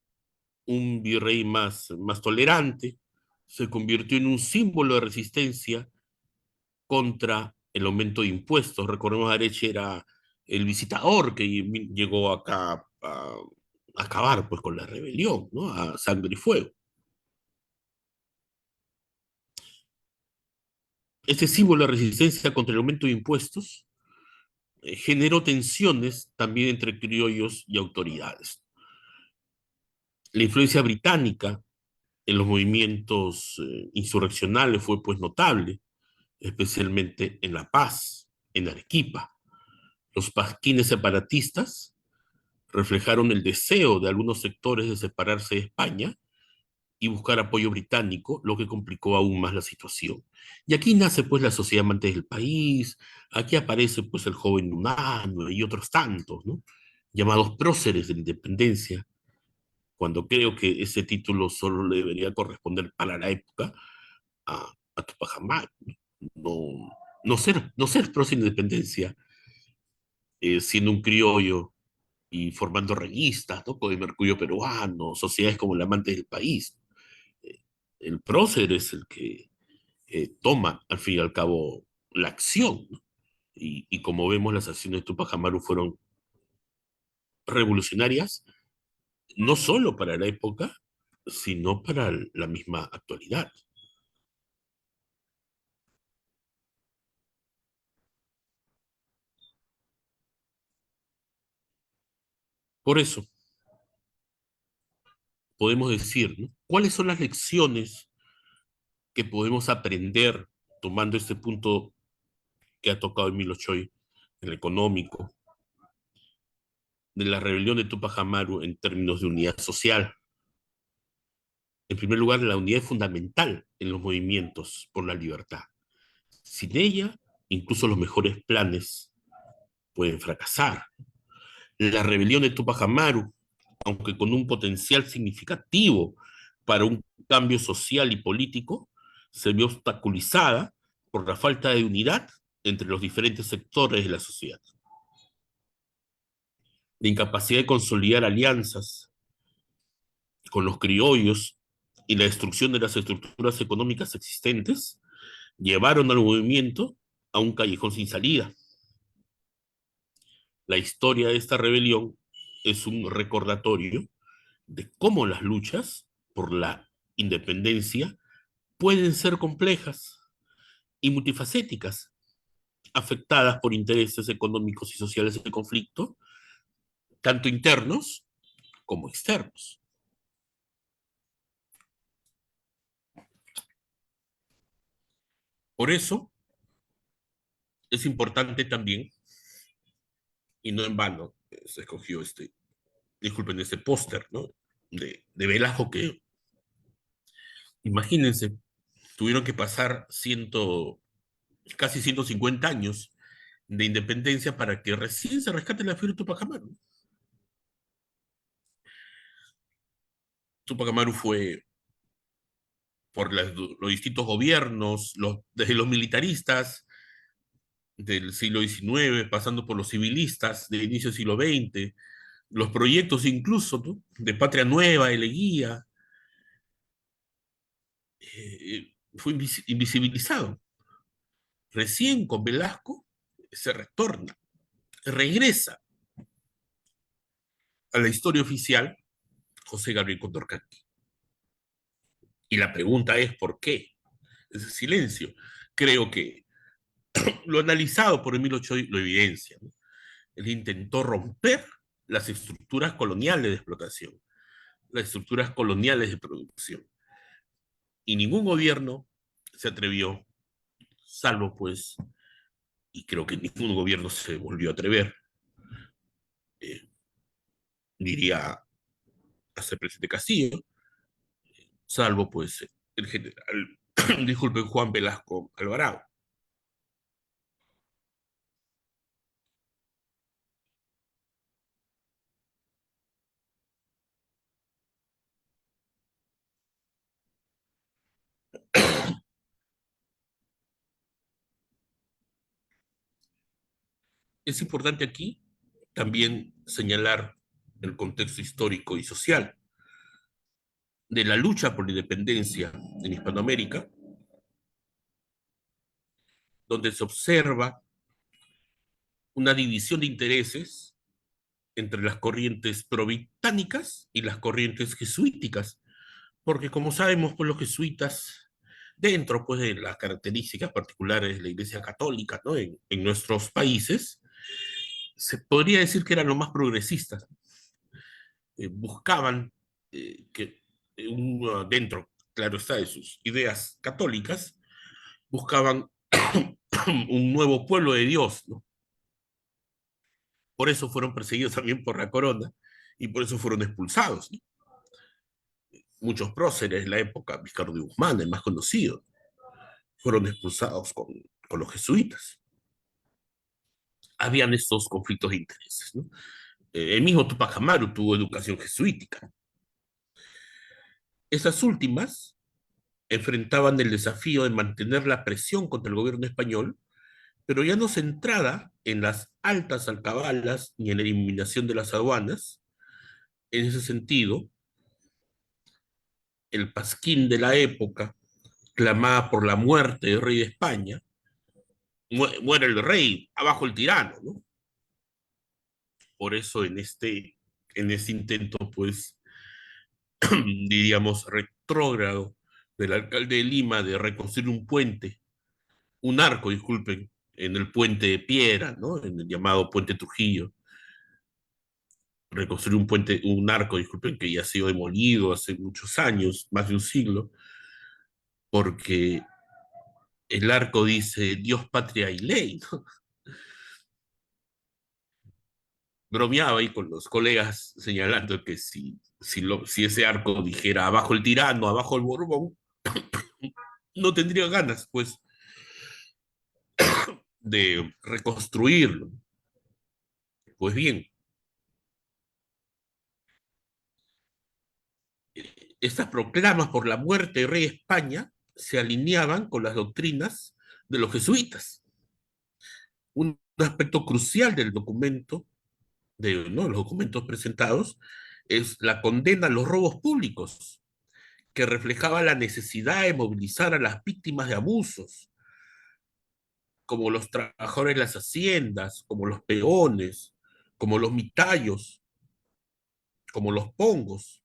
un virrey más tolerante, se convirtió en un símbolo de resistencia contra el aumento de impuestos. Recordemos, Areche era el visitador que llegó acá a acabar pues con la rebelión, ¿no? A sangre y fuego. Este símbolo de resistencia contra el aumento de impuestos generó tensiones también entre criollos y autoridades. La influencia británica en los movimientos insurreccionales fue pues notable, especialmente en La Paz, en Arequipa. Los pasquines separatistas reflejaron el deseo de algunos sectores de separarse de España y buscar apoyo británico, lo que complicó aún más la situación. Y aquí nace pues la Sociedad Amantes del País, aquí aparece pues el joven Unánue y otros tantos, ¿no? Llamados próceres de la independencia, cuando creo que ese título solo le debería corresponder para la época a Tupac Amaru. No, no ser prócer de independencia, siendo un criollo y formando revistas, ¿no? Con el Mercurio Peruano, sociedades como el Amante del País. Eh, el prócer es el que toma, al fin y al cabo, la acción, ¿no? Y como vemos, las acciones de Tupac Amaru fueron revolucionarias, no solo para la época, sino para la misma actualidad. Por eso, podemos decir, ¿no? ¿Cuáles son las lecciones que podemos aprender tomando este punto que ha tocado Emilio Choi, el económico, de la rebelión de Tupac Amaru en términos de unidad social? En primer lugar, la unidad es fundamental en los movimientos por la libertad. Sin ella, incluso los mejores planes pueden fracasar. La rebelión de Tupac Amaru, aunque con un potencial significativo para un cambio social y político, se vio obstaculizada por la falta de unidad entre los diferentes sectores de la sociedad. La incapacidad de consolidar alianzas con los criollos y la destrucción de las estructuras económicas existentes llevaron al movimiento a un callejón sin salida. La historia de esta rebelión es un recordatorio de cómo las luchas por la independencia pueden ser complejas y multifacéticas, afectadas por intereses económicos y sociales de conflicto, tanto internos como externos. Por eso es importante también, y no en vano, se escogió disculpen, este póster, ¿no? De Velasco que, imagínense, tuvieron que pasar casi 150 años de independencia para que recién se rescate la figura de Tupac Amaru. Tupac Amaru fue por los distintos gobiernos, desde los militaristas del siglo XIX, pasando por los civilistas del inicio del siglo XX, los proyectos incluso, ¿no? De Patria Nueva, de Leguía, fue invisibilizado. Recién con Velasco se retorna, regresa a la historia oficial José Gabriel Condorcanqui. Y la pregunta es, ¿por qué ese silencio? Creo que lo analizado por Emilio Choi lo evidencia, ¿no? Él intentó romper las estructuras coloniales de explotación, las estructuras coloniales de producción. Y ningún gobierno se atrevió, salvo pues, y creo que ningún gobierno se volvió a atrever, eh, diría hacer presidente Castillo, salvo pues el general, disculpen, Juan Velasco Alvarado. Es importante aquí también señalar el contexto histórico y social. de la lucha por la independencia en Hispanoamérica, donde se observa una división de intereses entre las corrientes pro-británicas y las corrientes jesuíticas, porque como sabemos, pues los jesuitas, dentro pues, de las características particulares de la Iglesia Católica, ¿no? En nuestros países, se podría decir que eran los más progresistas. Buscaban que dentro, claro está, de sus ideas católicas, buscaban un nuevo pueblo de Dios, ¿no? Por eso fueron perseguidos también por la corona y por eso fueron expulsados, ¿no? Muchos próceres de la época, Vizcarro de Guzmán, el más conocido, fueron expulsados con los jesuitas. Habían estos conflictos de intereses, ¿no? El mismo Tupac Amaru tuvo educación jesuítica. Esas últimas enfrentaban el desafío de mantener la presión contra el gobierno español, pero ya no centrada en las altas alcabalas ni en la eliminación de las aduanas. En ese sentido, el pasquín de la época clamaba por la muerte del rey de España. Muere el rey, abajo el tirano, ¿no? Por eso en este intento, pues, diríamos, retrógrado del alcalde de Lima de reconstruir un puente, un arco, disculpen, en el puente de piedra, ¿no? En el llamado Puente Trujillo, reconstruir un puente, un arco, disculpen, que ya ha sido demolido hace muchos años, más de un siglo, porque el arco dice Dios, patria y ley, ¿no? Bromeaba ahí con los colegas señalando que si ese arco dijera abajo el tirano, abajo el Borbón, no tendría ganas, pues, de reconstruirlo. Pues bien, estas proclamas por la muerte del rey de España se alineaban con las doctrinas de los jesuitas. Un aspecto crucial del documento, ¿no? Los documentos presentados, es la condena a los robos públicos, que reflejaba la necesidad de movilizar a las víctimas de abusos, como los trabajadores de las haciendas, como los peones, como los mitayos, como los pongos,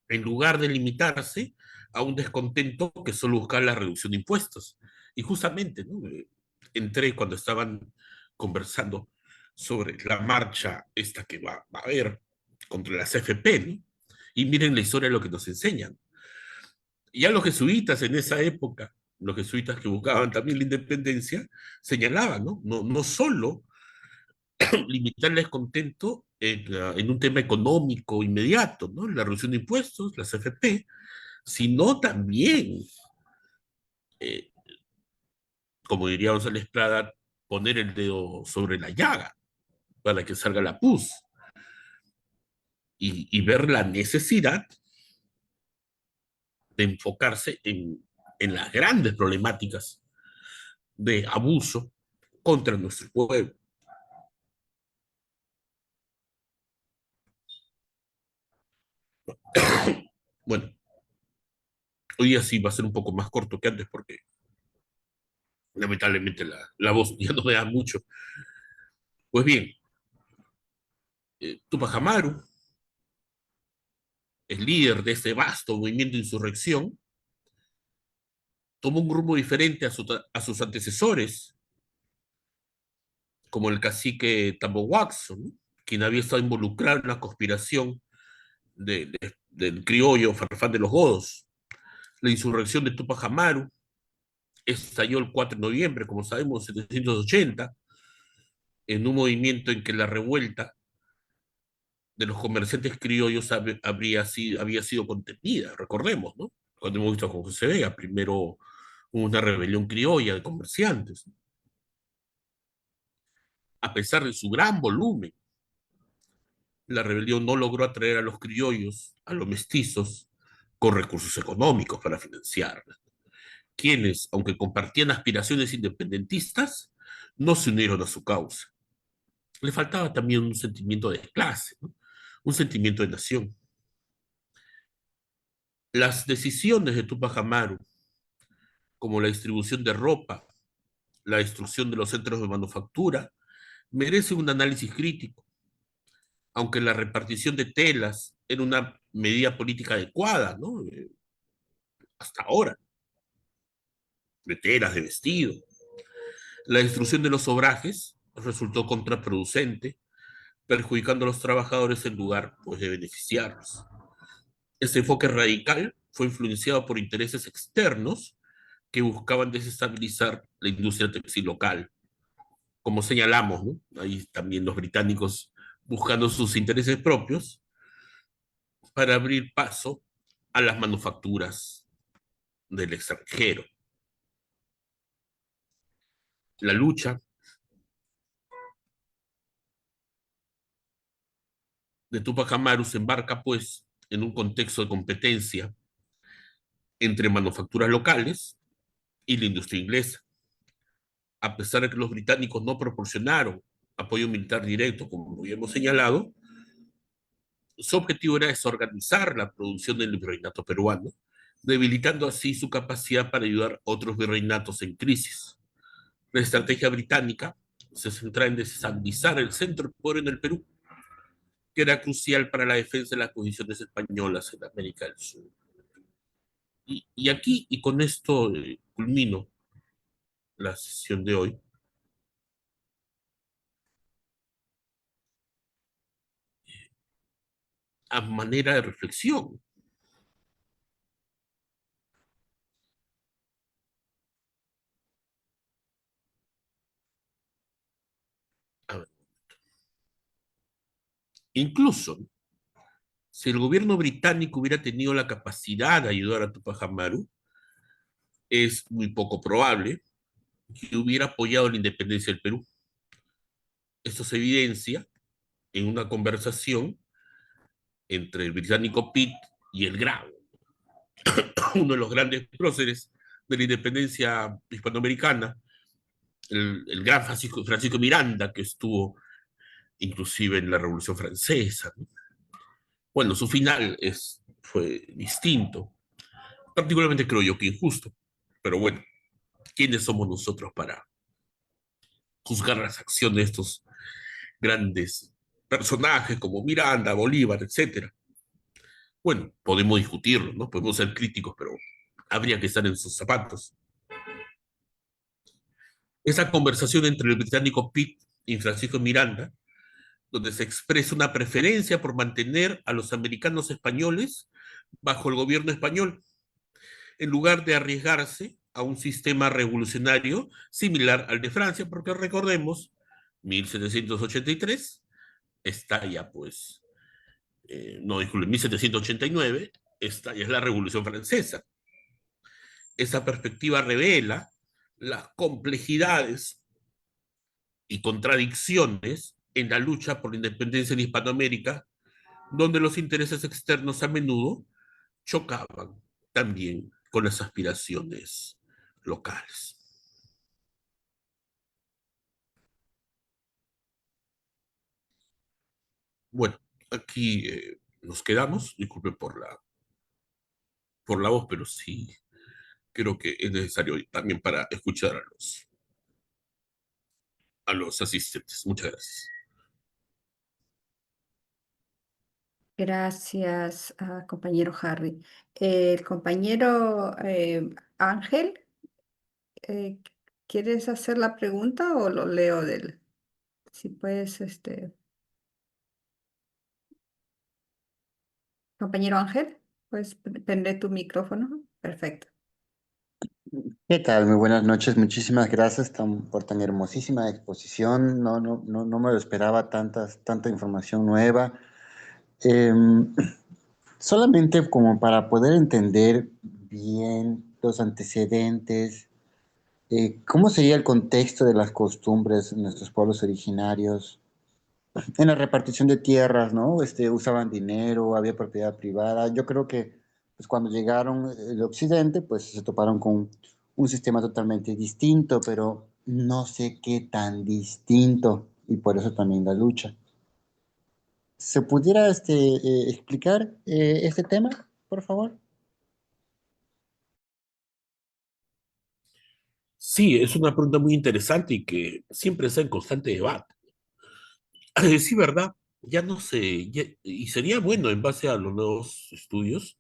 en lugar de limitarse a un descontento que solo buscaba la reducción de impuestos. Y justamente, ¿no? Entré cuando estaban conversando sobre la marcha esta que va a haber contra las AFP, ¿no? Y miren la historia de lo que nos enseñan. Y ya los jesuitas en esa época, los jesuitas que buscaban también la independencia, señalaban, ¿no? No solo limitar el descontento en un tema económico inmediato, ¿no? La reducción de impuestos, las AFP, sino también, eh, como diría González Prada, poner el dedo sobre la llaga para que salga la pus y ver la necesidad de enfocarse en las grandes problemáticas de abuso contra nuestro pueblo. Bueno, hoy día sí va a ser un poco más corto que antes porque lamentablemente la voz ya no me da mucho. Pues bien, Tupac Amaru, el líder de este vasto movimiento de insurrección, tomó un rumbo diferente a sus antecesores, como el cacique Tambo Watson, ¿no? Quien había estado involucrado en la conspiración del criollo Farfán de los Godos. La insurrección de Tupac Amaru estalló el 4 de noviembre, como sabemos, en 1780, en un movimiento en que la revuelta de los comerciantes criollos había sido contenida, recordemos, ¿no? Cuando hemos visto con José Vega, primero hubo una rebelión criolla de comerciantes. A pesar de su gran volumen, la rebelión no logró atraer a los criollos, a los mestizos, con recursos económicos para financiarla, quienes, aunque compartían aspiraciones independentistas, no se unieron a su causa. Le faltaba también un sentimiento de clase, ¿no? Un sentimiento de nación. Las decisiones de Tupac Amaru, como la distribución de ropa, la destrucción de los centros de manufactura, merecen un análisis crítico, aunque la repartición de telas era una medida política adecuada, ¿no? Hasta ahora, de telas, de vestido. La destrucción de los obrajes resultó contraproducente, perjudicando a los trabajadores en lugar pues, de beneficiarlos. Este enfoque radical fue influenciado por intereses externos que buscaban desestabilizar la industria textil local. Como señalamos, ¿no? Ahí también los británicos buscando sus intereses propios para abrir paso a las manufacturas del extranjero. La lucha de Tupac Amaru se embarca, pues, en un contexto de competencia entre manufacturas locales y la industria inglesa. A pesar de que los británicos no proporcionaron apoyo militar directo, como habíamos señalado, su objetivo era desorganizar la producción del virreinato peruano, debilitando así su capacidad para ayudar a otros virreinatos en crisis. La estrategia británica se centra en desestabilizar el centro del poder en el Perú, que era crucial para la defensa de las posiciones españolas en América del Sur. Y aquí, y con esto culmino la sesión de hoy, a manera de reflexión. A ver, incluso, si el gobierno británico hubiera tenido la capacidad de ayudar a Tupac Amaru, es muy poco probable que hubiera apoyado la independencia del Perú. Esto se evidencia en una conversación entre el británico Pitt y el Grau, uno de los grandes próceres de la independencia hispanoamericana, el gran Francisco Miranda, que estuvo inclusive en la Revolución Francesa. ¿No? Bueno, su final fue distinto, particularmente creo yo que injusto, pero bueno, ¿quiénes somos nosotros para juzgar las acciones de estos grandes personajes como Miranda, Bolívar, etcétera? Bueno, podemos discutirlo, ¿no? Podemos ser críticos, pero habría que estar en sus zapatos. Esa conversación entre el británico Pitt y Francisco Miranda, donde se expresa una preferencia por mantener a los americanos españoles bajo el gobierno español, en lugar de arriesgarse a un sistema revolucionario similar al de Francia, porque recordemos, 1783 estalla pues, no, disculpe, 1789 estalla es la Revolución Francesa. Esa perspectiva revela las complejidades y contradicciones en la lucha por la independencia en Hispanoamérica, donde los intereses externos a menudo chocaban también con las aspiraciones locales. Bueno, aquí nos quedamos. Disculpe por la voz, pero sí creo que es necesario también para escuchar a los asistentes. Muchas gracias.
Gracias, compañero Harry. El compañero Ángel, eh, ¿quieres hacer la pregunta o lo leo del? Si puedes, compañero Ángel, puedes prender tu micrófono. Perfecto.
¿Qué tal? Muy buenas noches. Muchísimas gracias por tan hermosísima exposición. No me lo esperaba tanta información nueva. Em, Solamente como para poder entender bien los antecedentes, cómo sería el contexto de las costumbres en nuestros pueblos originarios, en la repartición de tierras, ¿no? Usaban dinero, había propiedad privada. Yo creo que pues, cuando llegaron el occidente, pues se toparon con un sistema totalmente distinto, pero no sé qué tan distinto, y por eso también la lucha. ¿Se pudiera explicar este tema, por favor?
Sí, es una pregunta muy interesante y que siempre está en constante debate. A decir verdad, ya no sé, y sería bueno en base a los nuevos estudios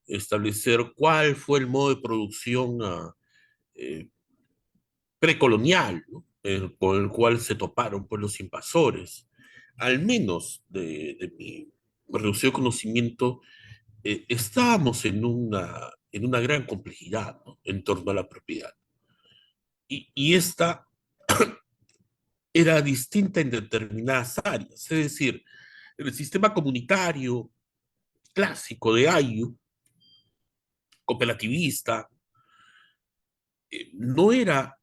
establecer cuál fue el modo de producción eh, precolonial, ¿no? Con el cual se toparon pues, los invasores. Al menos de mi reducido conocimiento, estábamos en una gran complejidad, ¿no? En torno a la propiedad. Y esta era distinta en determinadas áreas, es decir, el sistema comunitario clásico de Ayu, cooperativista, no era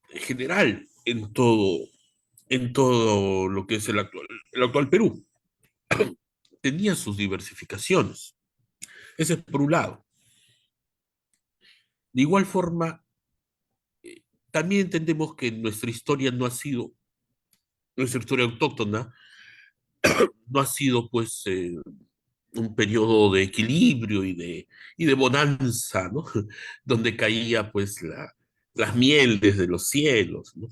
general en todo lo que es el actual Perú. Tenía sus diversificaciones. Ese es por un lado. De igual forma, también entendemos que nuestra historia no ha sido, nuestra historia autóctona, no ha sido pues un periodo de equilibrio y de bonanza, ¿no? Donde caía pues las mieles de los cielos, ¿no?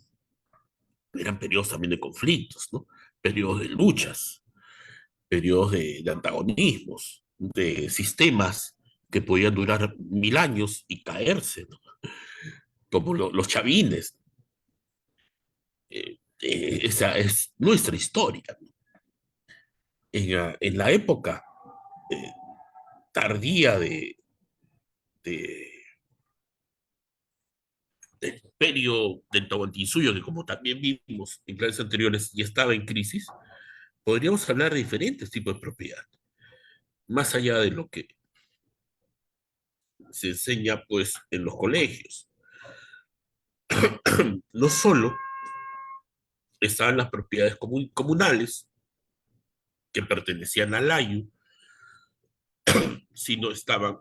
Eran periodos también de conflictos, ¿no? Periodos de luchas, periodos de antagonismos, de sistemas que podían durar 1000 años y caerse, ¿no? Como los chavines. Esa es nuestra historia. En la época eh, tardía de, del imperio del Tahuantinsuyo, que como también vimos en clases anteriores ya estaba en crisis, podríamos hablar de diferentes tipos de propiedad, más allá de lo que se enseña pues en los colegios. No solo estaban las propiedades comunales que pertenecían al Ayu, sino estaban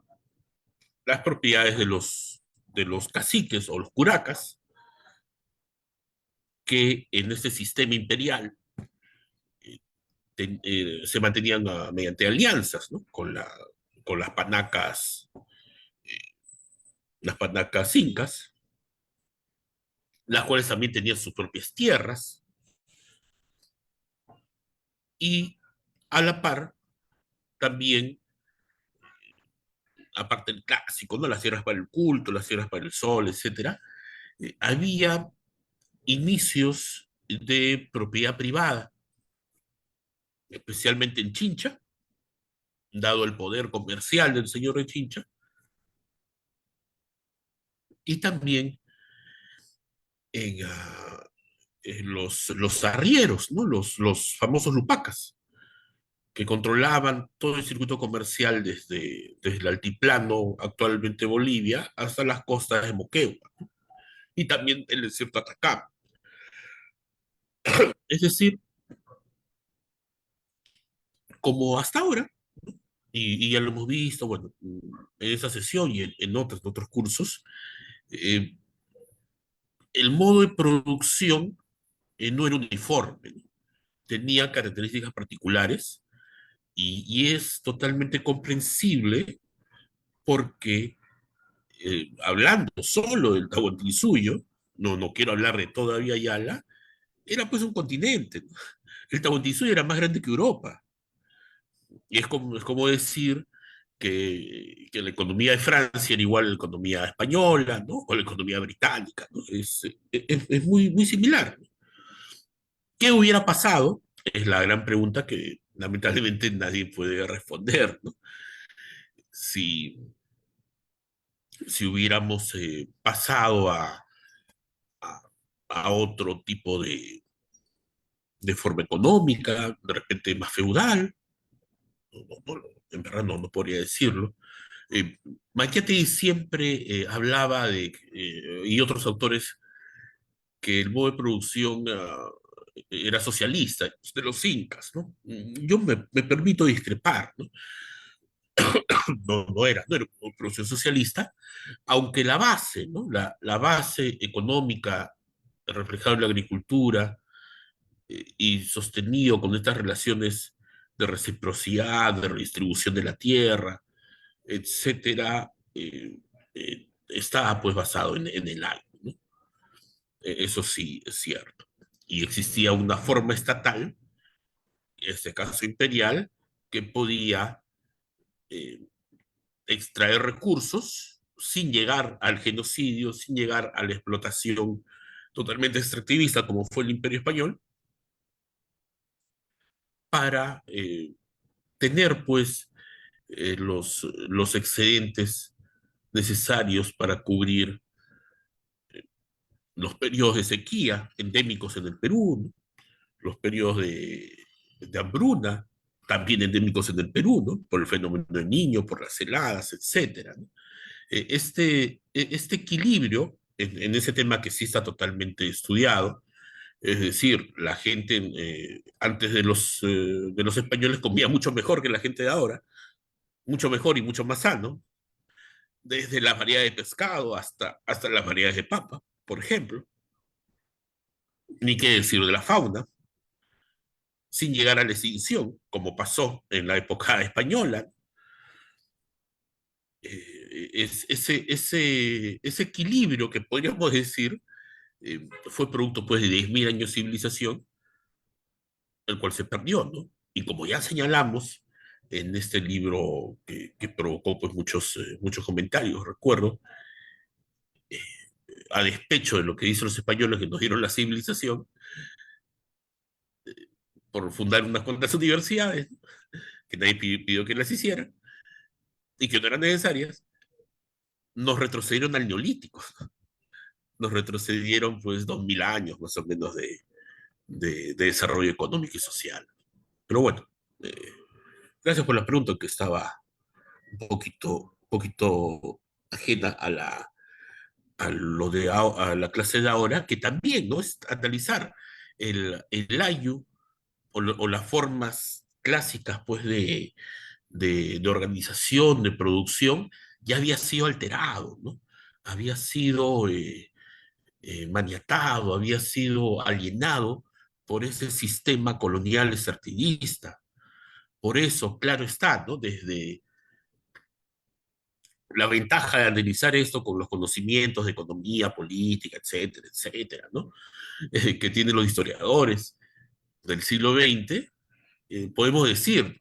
las propiedades de los caciques o los curacas, que en este sistema imperial se mantenían mediante alianzas, ¿no? Con las panacas incas, las cuales también tenían sus propias tierras, y a la par también, aparte del clásico, ¿no? Las tierras para el culto, las tierras para el sol, etcétera, había inicios de propiedad privada, especialmente en Chincha, dado el poder comercial del señor de Chincha, y también en los arrieros, ¿no? Los famosos lupacas, que controlaban todo el circuito comercial desde el altiplano, actualmente Bolivia, hasta las costas de Moquegua, y también el desierto de Atacama. Es decir, como hasta ahora, y ya lo hemos visto, bueno, en esa sesión y en otros cursos, eh, el modo de producción no era uniforme, ¿no? Tenía características particulares y es totalmente comprensible porque hablando solo del Tahuantinsuyo, no quiero hablar de todavía Ayala, era pues un continente, ¿no? El Tahuantinsuyo era más grande que Europa. Y es como decir que la economía de Francia era igual a la economía española, ¿no? O la economía británica, ¿no? Es muy, muy similar, ¿no? ¿Qué hubiera pasado? Es la gran pregunta que lamentablemente nadie puede responder, ¿no? Si, si hubiéramos pasado a, a otro tipo de forma económica, de repente más feudal, en verdad no podría decirlo. Eh, Machiavelli siempre hablaba y otros autores, que el modo de producción era socialista, de los incas, ¿no? Yo me permito discrepar, ¿no? No era una producción socialista, aunque la base, ¿no? La base económica reflejada en la agricultura y sostenido con estas relaciones de reciprocidad, de redistribución de la tierra, etcétera, está pues basado en el algo, ¿no? Eso sí es cierto. Y existía una forma estatal, en este caso imperial, que podía eh, extraer recursos sin llegar al genocidio, sin llegar a la explotación totalmente extractivista como fue el Imperio Español, para tener pues los excedentes necesarios para cubrir los periodos de sequía endémicos en el Perú, ¿no? Los periodos de hambruna, también endémicos en el Perú, ¿no? Por el fenómeno del niño, por las heladas, etcétera, ¿no? Este equilibrio en ese tema que sí está totalmente estudiado, es decir, la gente antes de los españoles comía mucho mejor que la gente de ahora, mucho mejor y mucho más sano, desde las variedades de pescado hasta las variedades de papa, por ejemplo, ni qué decir de la fauna, sin llegar a la extinción, como pasó en la época española. Ese equilibrio que podríamos decir fue producto pues de 10.000 años de civilización, el cual se perdió, ¿no? Y como ya señalamos en este libro que provocó pues muchos comentarios, recuerdo, eh, a despecho de lo que dicen los españoles que nos dieron la civilización, por fundar unas cuantas universidades, que nadie pidió que las hicieran y que no eran necesarias, nos retrocedieron al neolítico, nos retrocedieron pues 2.000 años más o menos de desarrollo económico y social. Pero bueno, eh, gracias por la pregunta que estaba un poquito ajena a la clase de ahora, que también, ¿no? Es analizar el ayu o las formas clásicas, pues, de organización, de producción, ya había sido alterado, ¿no? Había sido maniatado, había sido alienado por ese sistema colonial extractivista. Por eso, claro está, ¿no? Desde la ventaja de analizar esto con los conocimientos de economía, política, etcétera, etcétera, ¿no? Que tienen los historiadores del siglo XX, podemos decir,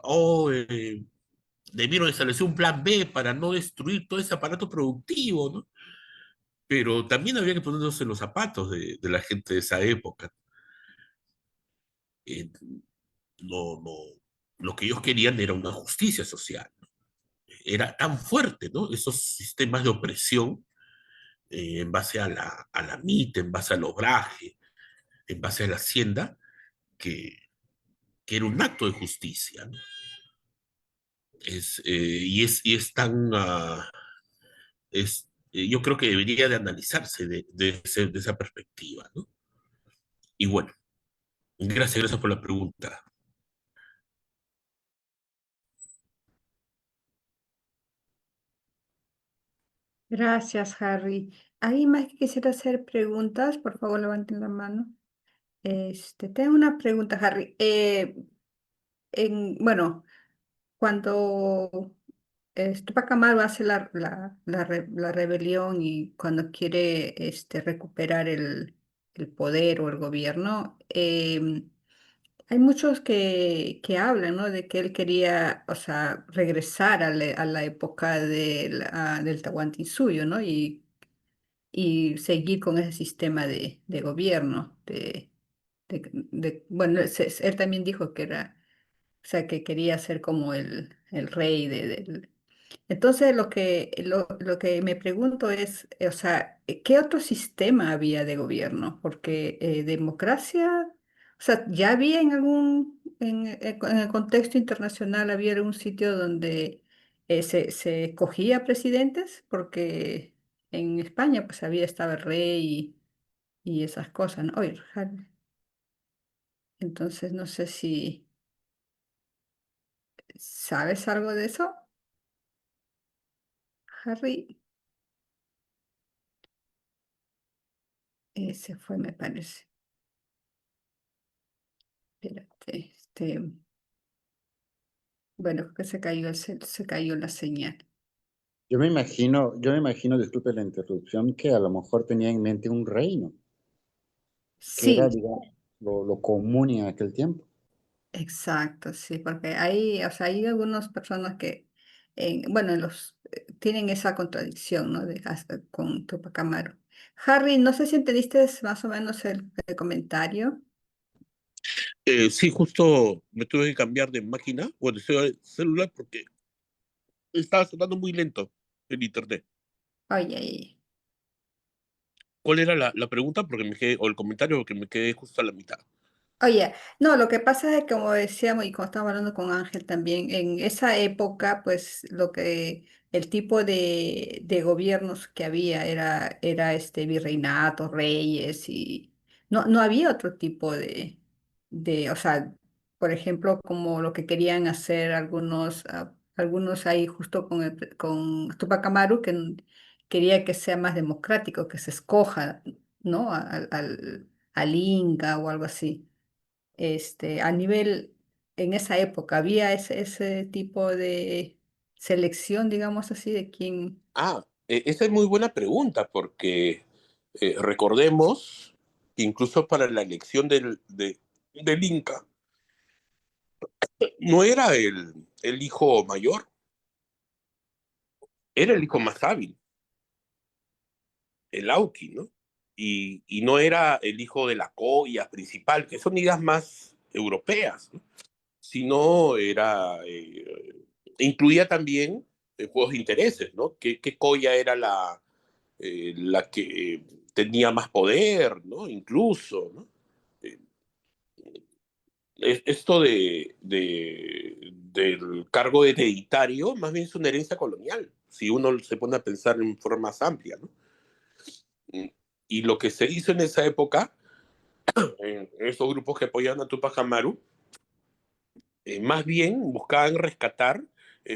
debieron establecer un plan B para no destruir todo ese aparato productivo, ¿no? Pero también había que ponernos en los zapatos de la gente de esa época. Eh, no, no, lo que ellos querían era una justicia social. Era tan fuerte, ¿no? Esos sistemas de opresión en base a la MIT, en base al obraje, en base a la hacienda, que, que era un acto de justicia, ¿no? Y es tan, yo creo que debería de analizarse de esa perspectiva, ¿no? Y bueno, gracias por la pregunta.
Gracias, Harry. ¿Alguien más que quisiera hacer preguntas? Por favor, levanten la mano. Tengo una pregunta, Harry. Bueno, cuando Tupac Amaru hace la rebelión y cuando quiere recuperar el poder o el gobierno, hay muchos que hablan, ¿no? De que él quería, o sea, regresar a la época del Tahuantinsuyo, ¿no? Y seguir con ese sistema de gobierno. Bueno, él también dijo que era, o sea, que quería ser como el rey del... Entonces, lo que me pregunto es, o sea, ¿qué otro sistema había de gobierno? Porque democracia, o sea, ya había en el contexto internacional, había algún sitio donde se escogía presidentes, porque en España pues estaba el rey y esas cosas, ¿no? Oye, entonces no sé si sabes algo de eso, Harry. Ese fue, me parece. Espérate, bueno, creo que se cayó la señal.
yo me imagino, disculpe la interrupción, que a lo mejor tenía en mente un reino, que era,
Sí,
digamos, lo común en aquel tiempo.
exacto, sí, porque hay, o sea, hay algunas personas que, bueno, tienen esa contradicción, ¿no? Con Tupac Amaru. Harry, no sé si entendiste más o menos el comentario.
Sí, justo me tuve que cambiar de máquina o de celular porque estaba sonando muy lento el internet.
Oye, oye.
¿Cuál era la pregunta? Porque me quedé, o el comentario, porque me quedé justo a la mitad.
Oye, no, lo que pasa es que como decíamos y como estábamos hablando con Ángel también, en esa época, pues el tipo de gobiernos que había era este virreinato, reyes y no había otro tipo o sea, por ejemplo, como lo que querían hacer algunos ahí justo con Tupac Amaru, quería que sea más democrático, que se escoja, ¿no? Al Inca o algo así a nivel, en esa época, ¿había ese tipo de selección, digamos así, de quién?
Esa es muy buena pregunta porque recordemos que incluso para la elección del Inca, no era el hijo mayor, era el hijo más hábil, el Auqui, ¿no? Y no era el hijo de la Coya principal, que son ideas más europeas, ¿no? Sino incluía también juegos de intereses, ¿no? ¿Qué Coya era la que tenía más poder, ¿no? Incluso, ¿no? Eh, Esto del cargo hereditario más bien es una herencia colonial, si uno se pone a pensar en forma más amplia, ¿no? Y lo que se hizo en esa época, en esos grupos que apoyaban a Tupac Amaru, más bien buscaban rescatar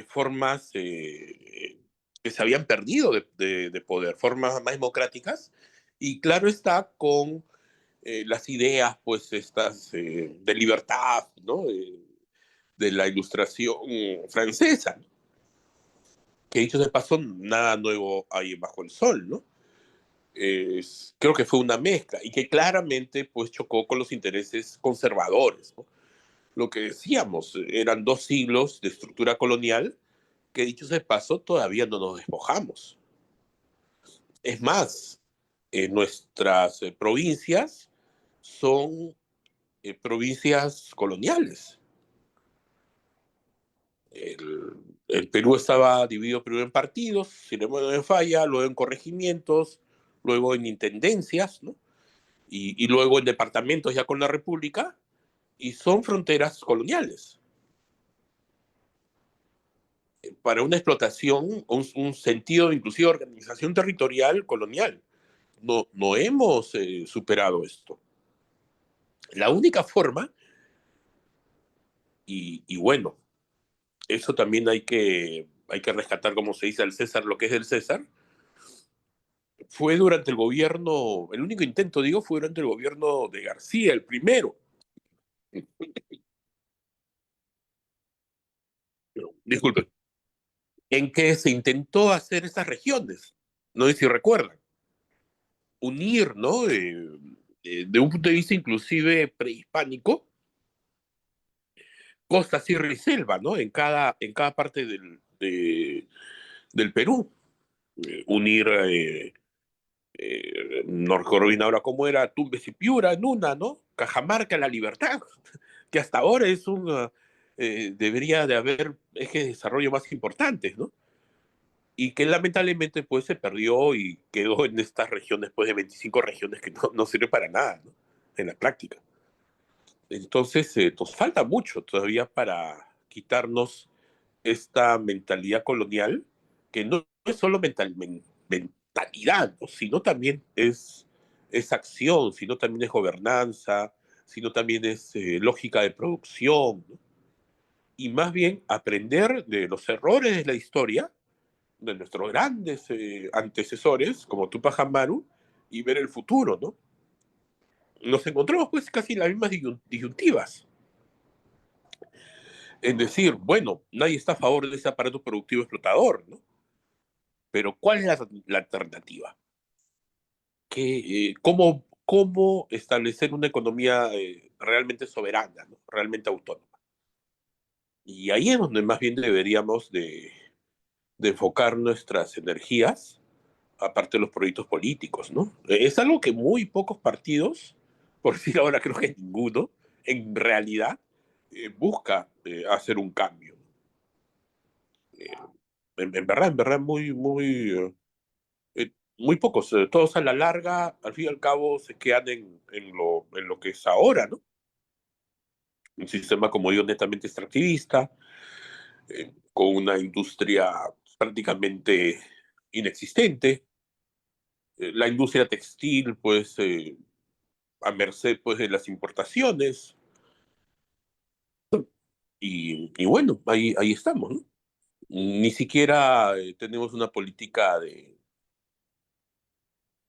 formas que se habían perdido de poder, formas más democráticas, y claro está con las ideas, pues, estas de libertad, ¿no? De la ilustración francesa, ¿no? Que dicho de paso, nada nuevo hay bajo el sol, ¿no? Creo que fue una mezcla y que claramente pues chocó con los intereses conservadores, ¿no? Lo que decíamos, eran 2 siglos de estructura colonial que dicho de paso todavía no nos despojamos. Es más, nuestras provincias son provincias coloniales. El, el Perú estaba dividido primero en partidos, si no me falla, luego en corregimientos, luego en intendencias, ¿no? Y luego en departamentos ya con la República, y son fronteras coloniales para una explotación, un sentido inclusive de organización territorial colonial. No hemos superado esto. La única forma, y bueno, eso también hay que rescatar, como se dice, al César lo que es del César, fue durante el gobierno, el único intento, digo, fue durante el gobierno de García, el primero. Disculpen, en que se intentó hacer esas regiones. No sé si recuerdan. Unir, ¿no? De un punto de vista inclusive prehispánico, costa, sierra y selva, ¿no? En cada parte del Perú. Unir Norcorvina ahora como era Tumbes y Piura en una, ¿no? Cajamarca, La Libertad, que hasta ahora debería de haber ejes de desarrollo más importantes, ¿no? Y que lamentablemente pues se perdió y quedó en estas regiones, pues de 25 regiones que no sirve para nada, ¿no? En la práctica. Entonces, nos falta mucho todavía para quitarnos esta mentalidad colonial, que no es solo mentalidad, ¿no? Sino también es acción, sino también es gobernanza, sino también es lógica de producción, ¿no? Y más bien aprender de los errores de la historia, de nuestros grandes antecesores, como Tupac Amaru, y ver el futuro, ¿no? Nos encontramos pues casi las mismas disyuntivas. Es decir, bueno, nadie está a favor de ese aparato productivo explotador, ¿no? Pero ¿cuál es la alternativa? ¿Cómo establecer una economía realmente soberana, ¿no? Realmente autónoma? Y ahí es donde más bien deberíamos de enfocar nuestras energías, aparte de los proyectos políticos, ¿no? Es algo que muy pocos partidos, por decir ahora creo que ninguno, en realidad busca hacer un cambio. Eh, en verdad, muy pocos. Todos a la larga, al fin y al cabo, se quedan en lo que es ahora, ¿no? Un sistema, como digo, netamente extractivista, con una industria prácticamente inexistente. La industria textil, pues, a merced pues, de las importaciones. Y bueno, ahí estamos, ¿no? Ni siquiera tenemos una política de,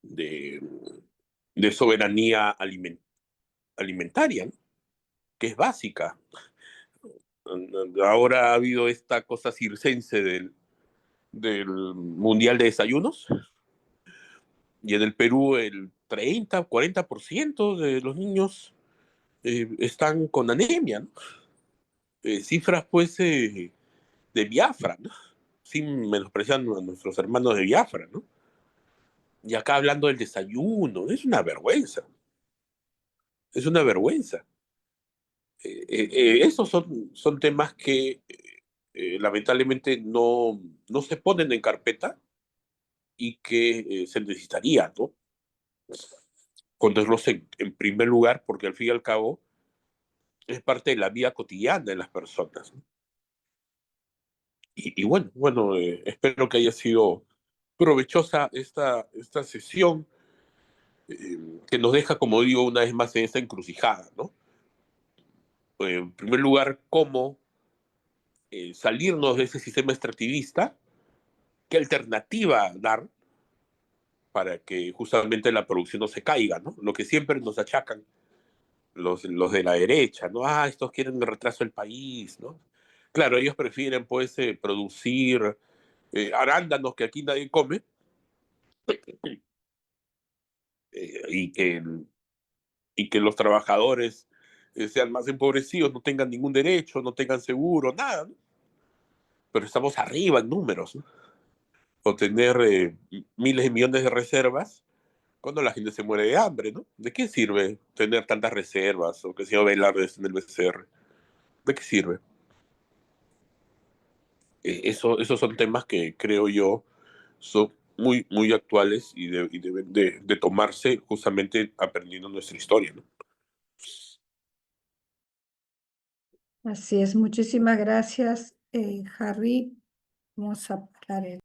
de soberanía alimentaria, ¿no? Que es básica. Ahora ha habido esta cosa circense del Mundial de Desayunos, y en el Perú el 30-40% de los niños están con anemia, ¿no? Cifras pues de Biafra, ¿no? Sin menospreciar a nuestros hermanos de Biafra, ¿no? Y acá hablando del desayuno, es una vergüenza, es una vergüenza. Esos son temas que lamentablemente no se ponen en carpeta y que se necesitaría, ¿no? Ponerlos en primer lugar, porque al fin y al cabo es parte de la vida cotidiana de las personas, ¿no? Y bueno, espero que haya sido provechosa esta sesión, que nos deja, como digo, una vez más en esta encrucijada, ¿no? En primer lugar, cómo salirnos de ese sistema extractivista, qué alternativa dar para que justamente la producción no se caiga, ¿no? Lo que siempre nos achacan los de la derecha, ¿no? Ah, estos quieren el retraso del país, ¿no? Claro, ellos prefieren, pues, producir arándanos que aquí nadie come, y que los trabajadores sean más empobrecidos, no tengan ningún derecho, no tengan seguro, nada, ¿no? Pero estamos arriba en números, ¿no? O tener miles de millones de reservas cuando la gente se muere de hambre, ¿no? ¿De qué sirve tener tantas reservas o que se Velarde en el BCR? ¿De qué sirve? Esos son temas que creo yo son muy actuales y deben de tomarse justamente aprendiendo nuestra historia, ¿no?
Así es, muchísimas gracias, Harry. Vamos a parar